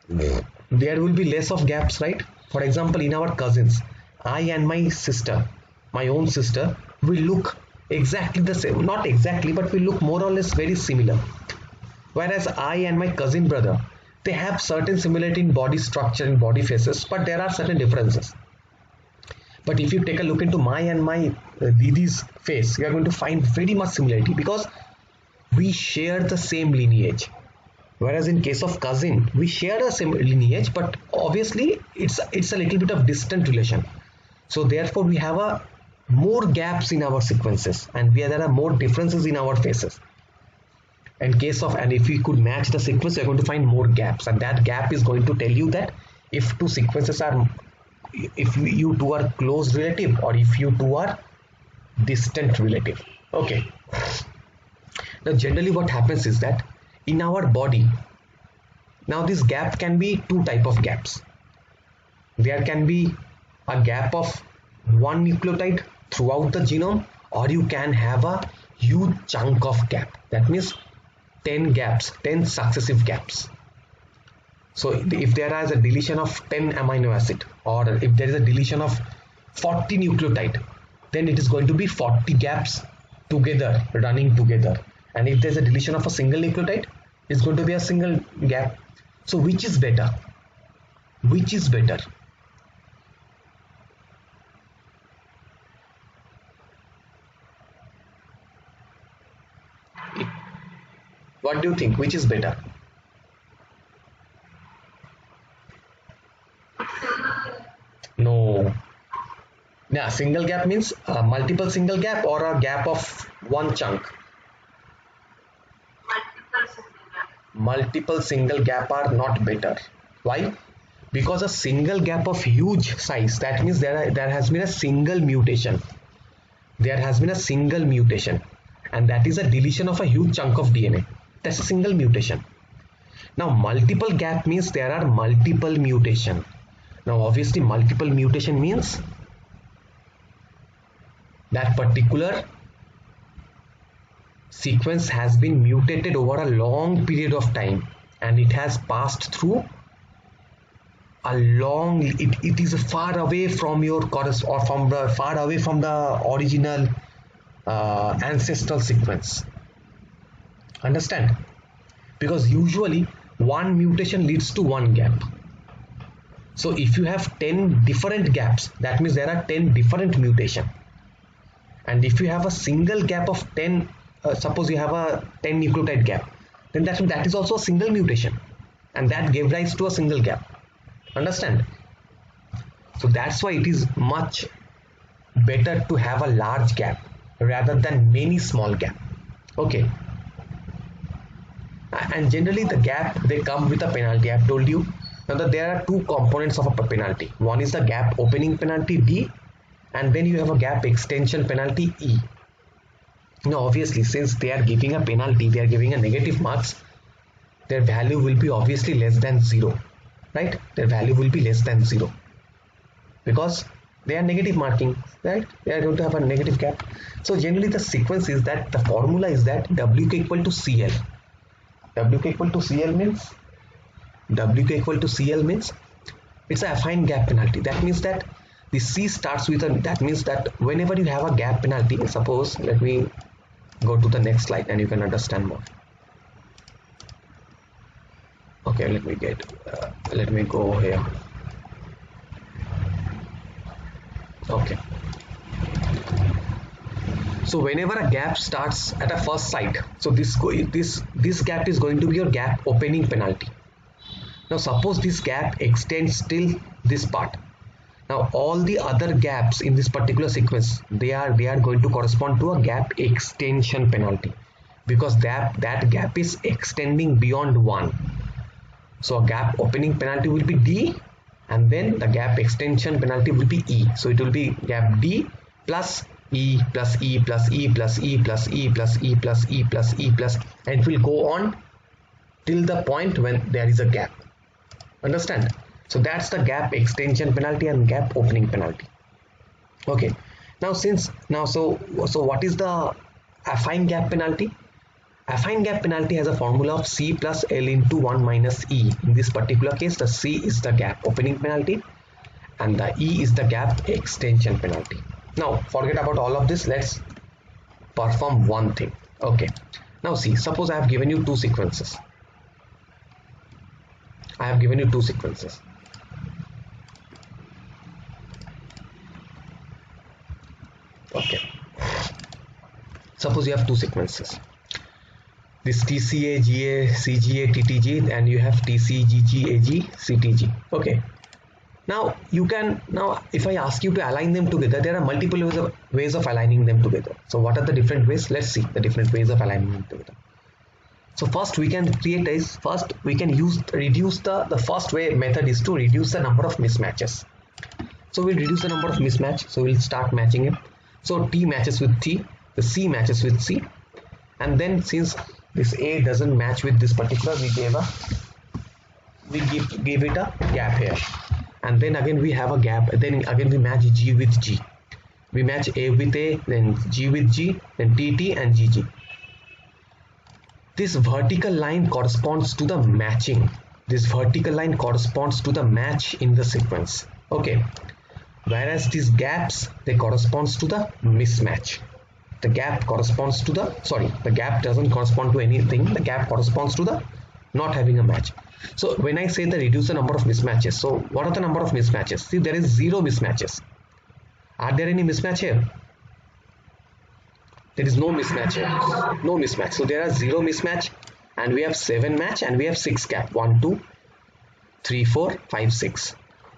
there will be less of gaps, right? For example, in our cousins, I and my sister, my own sister, we look exactly the same. Not exactly, but we look more or less very similar. Whereas I and my cousin brother, they have certain similarity in body structure and body faces, but there are certain differences. But if you take a look into my and my Didi's face, you are going to find very much similarity because we share the same lineage. Whereas in case of cousin, we share the same lineage, but obviously it's a little bit of distant relation. So therefore we have a more gaps in our sequences, and there are more differences in our faces. In case of, and if we could match the sequence, you're going to find more gaps, and that gap is going to tell you that if two sequences are, if you two are close relative or if you two are distant relative. Okay. Now generally what happens is that in our body, now this gap can be two type of gaps. There can be a gap of one nucleotide throughout the genome, or you can have a huge chunk of gap. That means 10 gaps, 10 successive gaps. So if there is a deletion of 10 amino acid, or if there is a deletion of 40 nucleotide, then it is going to be 40 gaps together, running together. And if there is a deletion of a single nucleotide, it's going to be a single gap. So which is better? Which is better? What do you think? Which is better? No. Yeah, single gap means multiple single gap or a gap of one chunk. Multiple single gap are not better. Why? Because a single gap of huge size, that means there has been a single mutation. There has been a single mutation, and that is a deletion of a huge chunk of DNA. That's a single mutation. Now multiple gap means there are multiple mutation. Now obviously multiple mutation means that particular sequence has been mutated over a long period of time, and it has passed through a long, it is far away from your chorus, or from the far away from the original ancestral sequence. Understand? Because usually one mutation leads to one gap. So if you have 10 different gaps, that means there are 10 different mutation. And if you have a single gap of 10, suppose you have a 10 nucleotide gap, then that is also a single mutation, and that gave rise to a single gap. Understand? So that's why it is much better to have a large gap rather than many small gap. Okay. And generally the gap, they come with a penalty. I've told you. Now that there are two components of a penalty. One is the gap opening penalty D, and then you have a gap extension penalty E. Now obviously, since they are giving a penalty, they are giving a negative marks, their value will be obviously less than 0, right? Their value will be less than 0 because they are negative marking, right? They are going to have a negative gap. So generally the sequence is that the formula is that WK equal to CL. WK equal to CL means it's a affine gap penalty. That means that the C starts with a, that means that whenever you have a gap penalty, suppose, let me go to the next slide and you can understand more. Okay, let me go here. Okay. So whenever a gap starts at a first site, so this gap is going to be your gap opening penalty. Now suppose this gap extends till this part. Now all the other gaps in this particular sequence, they are going to correspond to a gap extension penalty, because that gap is extending beyond 1. So a gap opening penalty will be D, and then the gap extension penalty will be E. So it will be gap D plus E plus E plus E plus E plus E plus E plus E plus E plus, and it will go on till the point when there is a gap. Understand? So that's the gap extension penalty and gap opening penalty. Okay. Now so what is the affine gap penalty? Affine gap penalty has a formula of C plus L into 1 minus E. In this particular case, the C is the gap opening penalty and the E is the gap extension penalty. Now forget about all of this. Let's perform one thing. Okay. Now see, suppose I have given you two sequences. Okay. Suppose you have two sequences. This TCA, GA, CGA, TTG, and you have TC, GG, AG, CTG. Okay. Now you can, if I ask you to align them together, there are multiple ways of aligning them together. So what are the different ways? Let's see the different ways of aligning them together. So first we can reduce the first way method is to reduce the number of mismatches. So we'll reduce the number of mismatch. So we'll start matching it. So T matches with T, the C matches with C, and then since this A doesn't match with this particular, we give it a gap here, and then again we have a gap. Then again we match G with G. We match A with A, then G with G, then TT and GG. This vertical line corresponds to the matching. This vertical line corresponds to the match in the sequence. Okay. Whereas these gaps, they corresponds to the mismatch. The gap corresponds to the gap doesn't correspond to anything. The gap corresponds to the not having a match. So when I say the reduce the number of mismatches, so what are the number of mismatches? See, there is 0 mismatches. Are there any mismatch here? There is no mismatch here. No mismatch. So there are 0 mismatch, and we have 7 match, and we have 6 gap. 1, 2, 3, 4, 5, 6.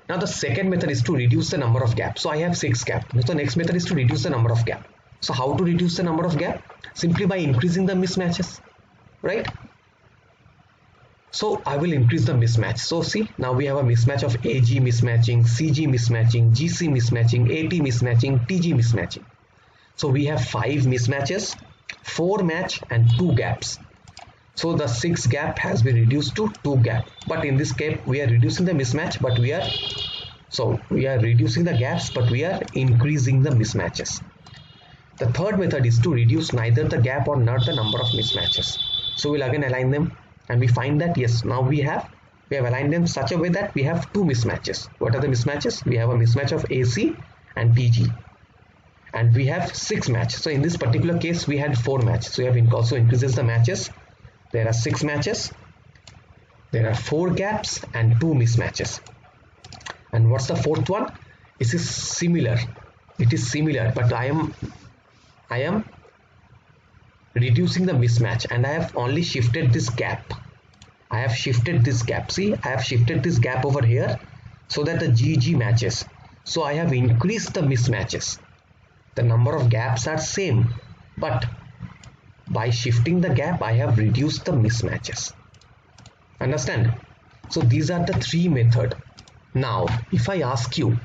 Now the second method is to reduce the number of gaps. So I have 6 gap. So next method is to reduce the number of gap. So how to reduce the number of gap? Simply by increasing the mismatches, right? So I will increase the mismatch. So see, now we have a mismatch of AG mismatching, CG mismatching, GC mismatching, AT mismatching, TG mismatching. So we have 5 mismatches, 4 match and 2 gaps. So the 6 gap has been reduced to 2 gap. But in this case, we are reducing the mismatch, but we are reducing the gaps, but we are increasing the mismatches. The third method is to reduce neither the gap or not the number of mismatches. So we'll again align them, and we find that yes, now we have aligned them such a way that we have 2 mismatches. What are the mismatches? We have a mismatch of AC and TG, and we have 6 match. So in this particular case, we had 4 match. So we have also increases the matches. There are 6 matches, there are 4 gaps and 2 mismatches. And what's the fourth one? It is similar, but I am I am reducing the mismatch, and I have only shifted this gap. I have shifted this gap. See, I have shifted this gap over here so that the GG matches. So I have increased the mismatches. The number of gaps are same, but by shifting the gap, I have reduced the mismatches. Understand? So these are the three methods. Now, if I ask you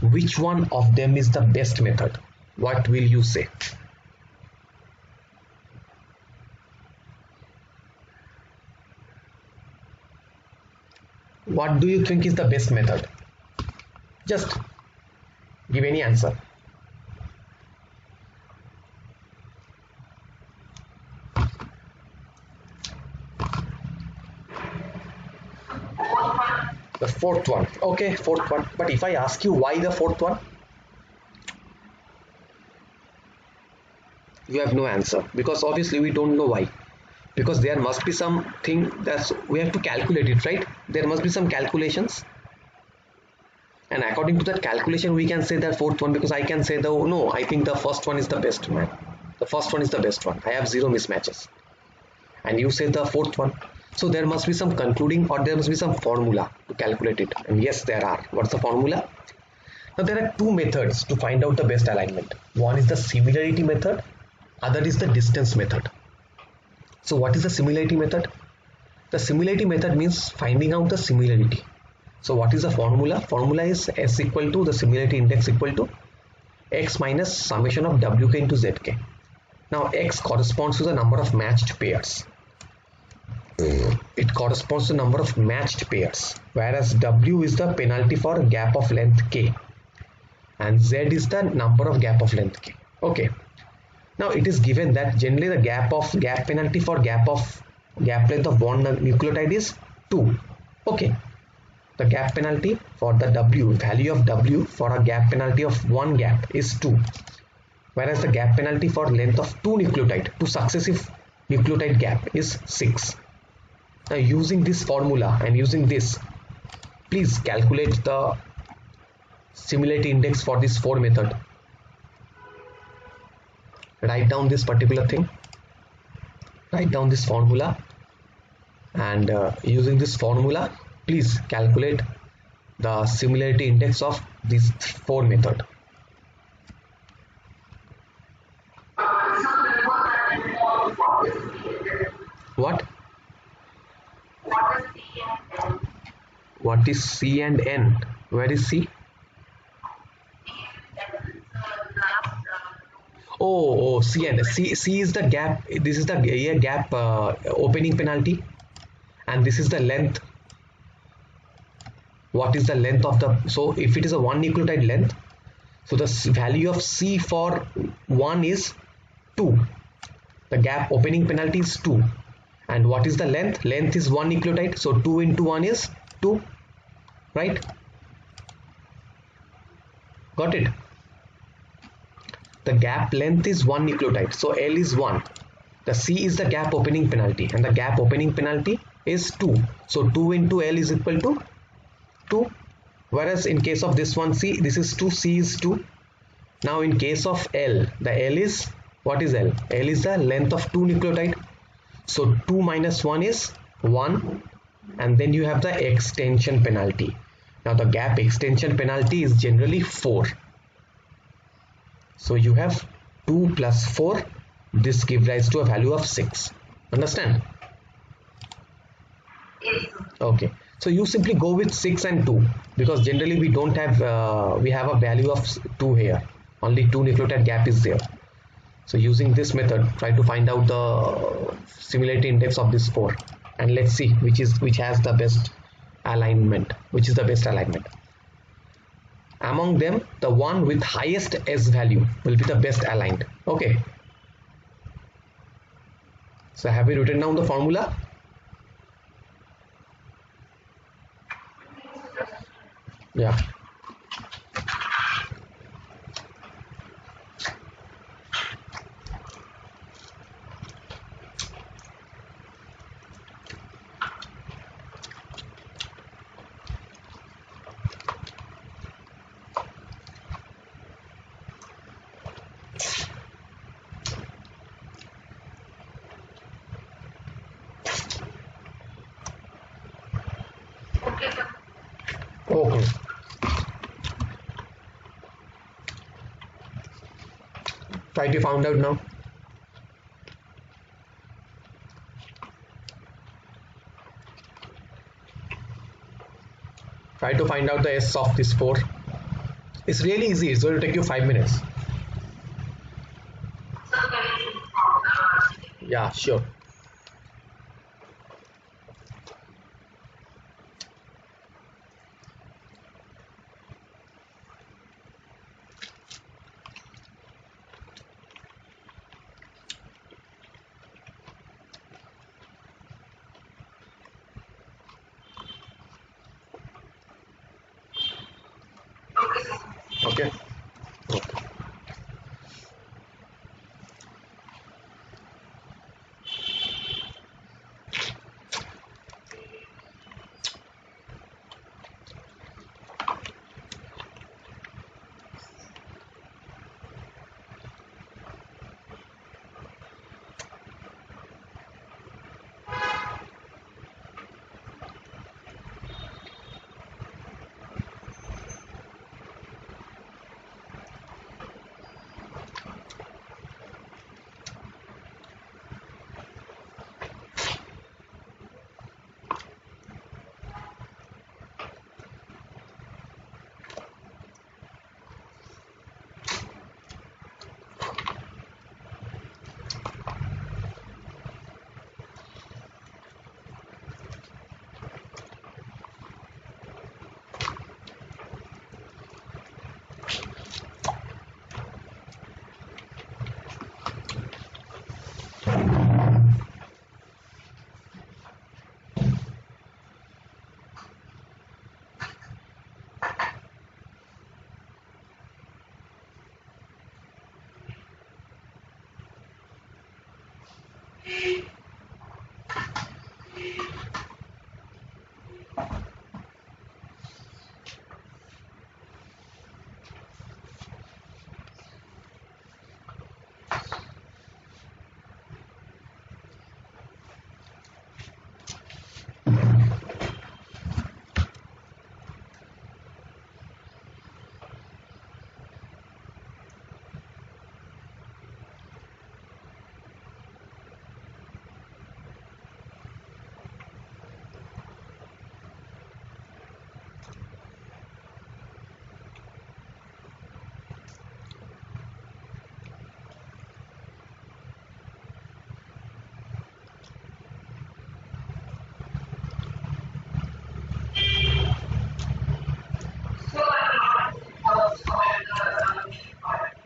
which one of them is the best method, what will you say? What do you think is the best method? Just give any answer. The fourth one. Okay, fourth one. But if I ask you why the fourth one, you have no answer, because obviously we don't know why. Because there must be something that we have to calculate it, right? There must be some calculations, and according to that calculation we can say that fourth one, because I can say no, I think the first one is the best one. The first one is the best one. I have zero mismatches, and you say the fourth one. So there must be some concluding, or there must be some formula to calculate it. And yes, there are. What's the formula? Now there are two methods to find out the best alignment. One is the similarity method, other is the distance method. So what is the similarity method? The similarity method means finding out the similarity. So what is the formula? Formula is S equal to the similarity index equal to X minus summation of Wk into Zk. Now X corresponds to the number of matched pairs. It corresponds to the number of matched pairs, whereas W is the penalty for gap of length K, and Z is the number of gap of length K. Okay. Now it is given that generally the gap penalty for gap length of one nucleotide is 2. Okay. The gap penalty for the value of W for a gap penalty of one gap is 2, whereas the gap penalty for length of two successive nucleotide gap is 6. Now using this formula and using this, please calculate the similarity index for this 4 method. Write down this particular thing, write down this formula, and using this formula, please calculate the similarity index of these 4 method. What? What is C and N? Where is C? Oh, C and C is the gap. This is the gap opening penalty, and this is the length. What is the length of the? So if it is a one nucleotide length, so the value of C for 1 is 2. The gap opening penalty is 2. And what is the length? Length is 1 nucleotide, so 2 into 1 is 2, right? Got it? The gap length is 1 nucleotide, so L is 1. The C is the gap opening penalty, and the gap opening penalty is 2. So 2 into L is equal to 2. Whereas in case of this one, C, this is 2, C is 2. Now in case of L, the L is, what is L? L is the length of 2 nucleotide. So 2 minus 1 is 1, and then you have the extension penalty. Now the gap extension penalty is generally 4. So you have 2 plus 4, this gives rise to a value of 6. Understand? Okay. So you simply go with 6 and 2, because generally we don't have, we have a value of 2 here. Only 2 nucleotide gap is there. So using this method, try to find out the similarity index of this 4, and let's see which has the best alignment, which is the best alignment. Among them, the one with highest S value will be the best aligned. Okay. So have we written down the formula? Yeah. Try to find out now. Try to find out the S of this 4. It's really easy. It's going to take you 5 minutes. Yeah, sure. Okay.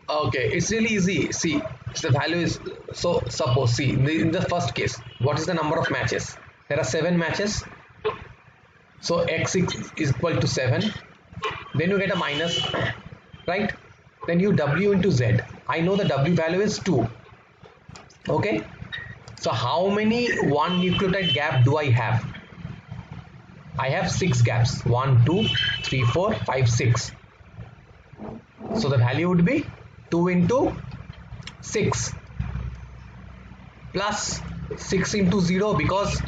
Okay, it's really easy. See, the value is, so suppose, see, in the first case, what is the number of matches? There are 7 matches. So x is equal to 7. Then you get a minus, right? Then you w into z. I know the w value is 2. Okay. So how many one nucleotide gap do I have? I have 6 gaps. 1, 2, 3, 4, 5, 6. So the value would be 2 into 6 plus 6 into 0, because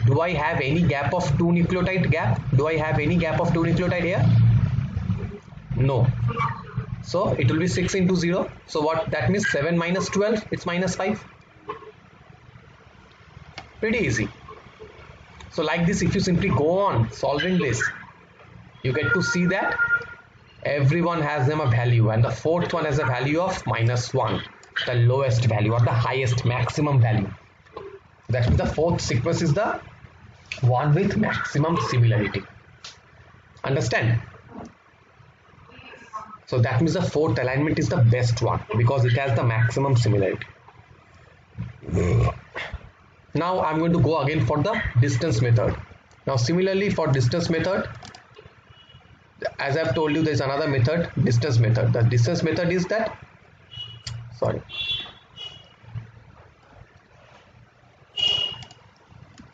do I have any gap of 2 nucleotide gap? Do I have any gap of 2 nucleotide here? No. So it will be 6 into 0. So what that means? 7 minus 12, it's minus 5. Pretty easy. So like this, if you simply go on solving this, you get to see that everyone has them a value, and the fourth one has a value of -1, the lowest value or the highest maximum value. That means the fourth sequence is the one with maximum similarity. Understand? So that means the fourth alignment is the best one because it has the maximum similarity. Now I'm going to go again for the distance method. Now similarly for distance method, as I've told you, there is another method, distance method. The distance method is that,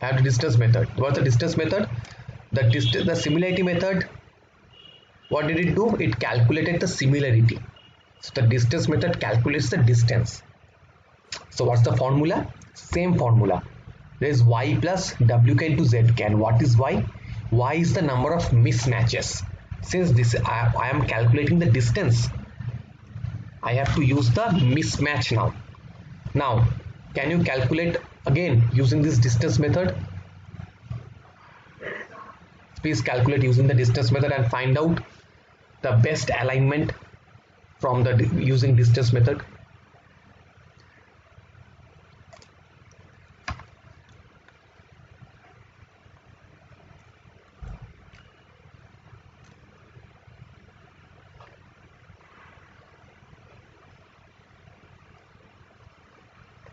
I have the distance method. What's the distance method? The similarity method, what did it do? It calculated the similarity. So the distance method calculates the distance. So what's the formula? Same formula. There is y plus wk into zk. And what is y? Y is the number of mismatches. Since this I am calculating the distance, I have to use the mismatch now. Now, can you calculate again using this distance method? Please calculate using the distance method and find out the best alignment from the using distance method.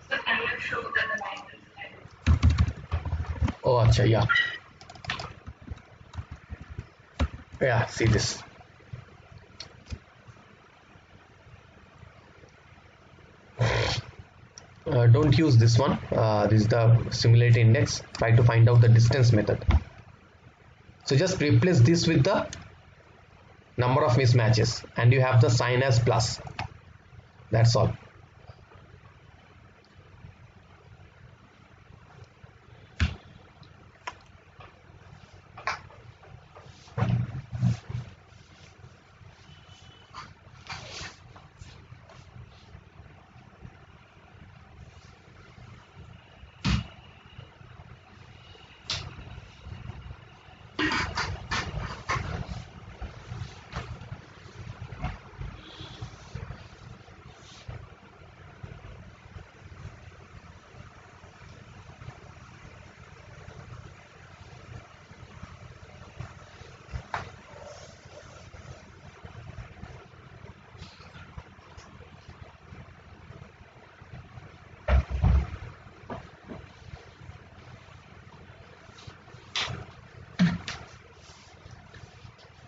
So can you show the alignment? Oh, acha, yeah. Yeah, see this. Don't use this one. This is the similarity index. Try to find out the distance method. So just replace this with the number of mismatches and you have the sign as plus. That's all.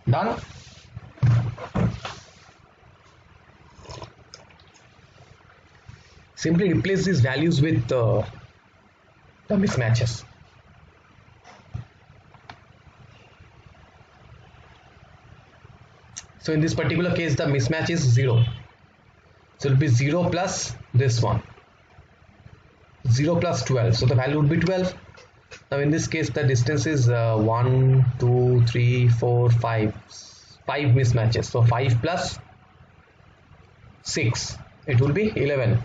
Done? Simply replace these values with the mismatches. So in this particular case the mismatch is 0. So it will be 0 plus this one. 0 plus 12. So the value would be 12. Now in this case the distance is 1, 2, 3, 4, 5. 5 mismatches. So 5 plus 6. It will be 11.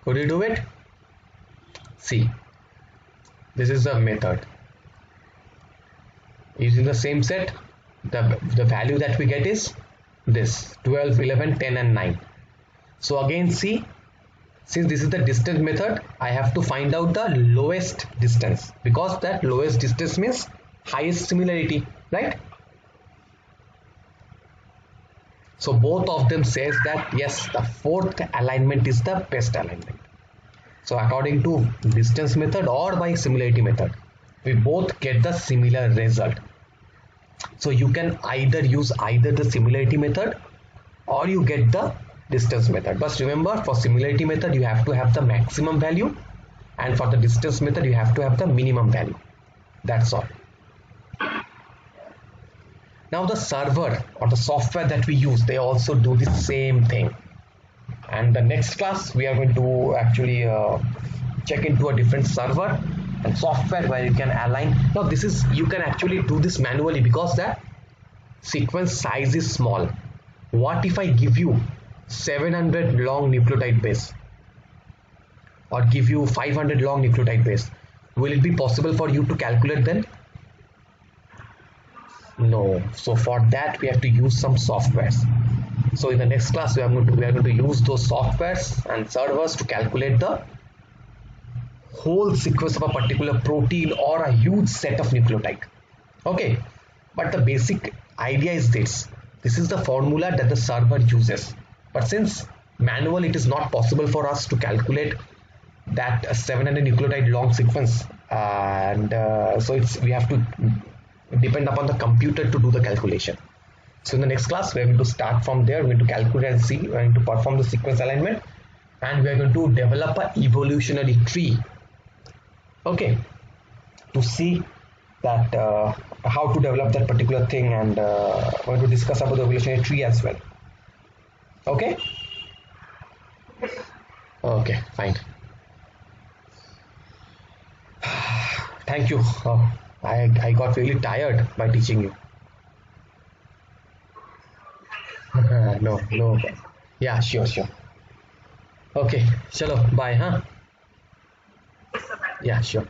Could you do it? See. This is the method. Using the same set, the value that we get is this 12, 11, 10 and 9. So again see, since this is the distance method, I have to find out the lowest distance because that lowest distance means highest similarity, right? So both of them says that yes, the fourth alignment is the best alignment. So according to distance method or by similarity method, we both get the similar result. So you can either use either the similarity method or you get the distance method. But remember, for similarity method you have to have the maximum value and for the distance method you have to have the minimum value. That's all. Now the server or the software that we use, they also do the same thing. And the next class we are going to actually check into a different server and software where you can align. Now this is, you can actually do this manually because the sequence size is small. What if I give you 700 long nucleotide base or give you 500 long nucleotide base? Will it be possible for you to calculate then? No. So for that we have to use some softwares. So in the next class we are going to use those softwares and servers to calculate the whole sequence of a particular protein or a huge set of nucleotide. Okay, but the basic idea is this. This is the formula that the server uses. But since manual it is not possible for us to calculate that 700 nucleotide long sequence, and so we have to depend upon the computer to do the calculation. So in the next class we are going to start from there. We're going to calculate and see, we're going to perform the sequence alignment and we are going to develop an evolutionary tree, okay, to see that how to develop that particular thing, and we're going to discuss about the evolutionary tree as well. Okay, okay, fine. Thank you. I got really tired by teaching you. No, no. Yeah, sure, sure. Okay, chalo, bye, huh? Yes, sir. Yeah, sure.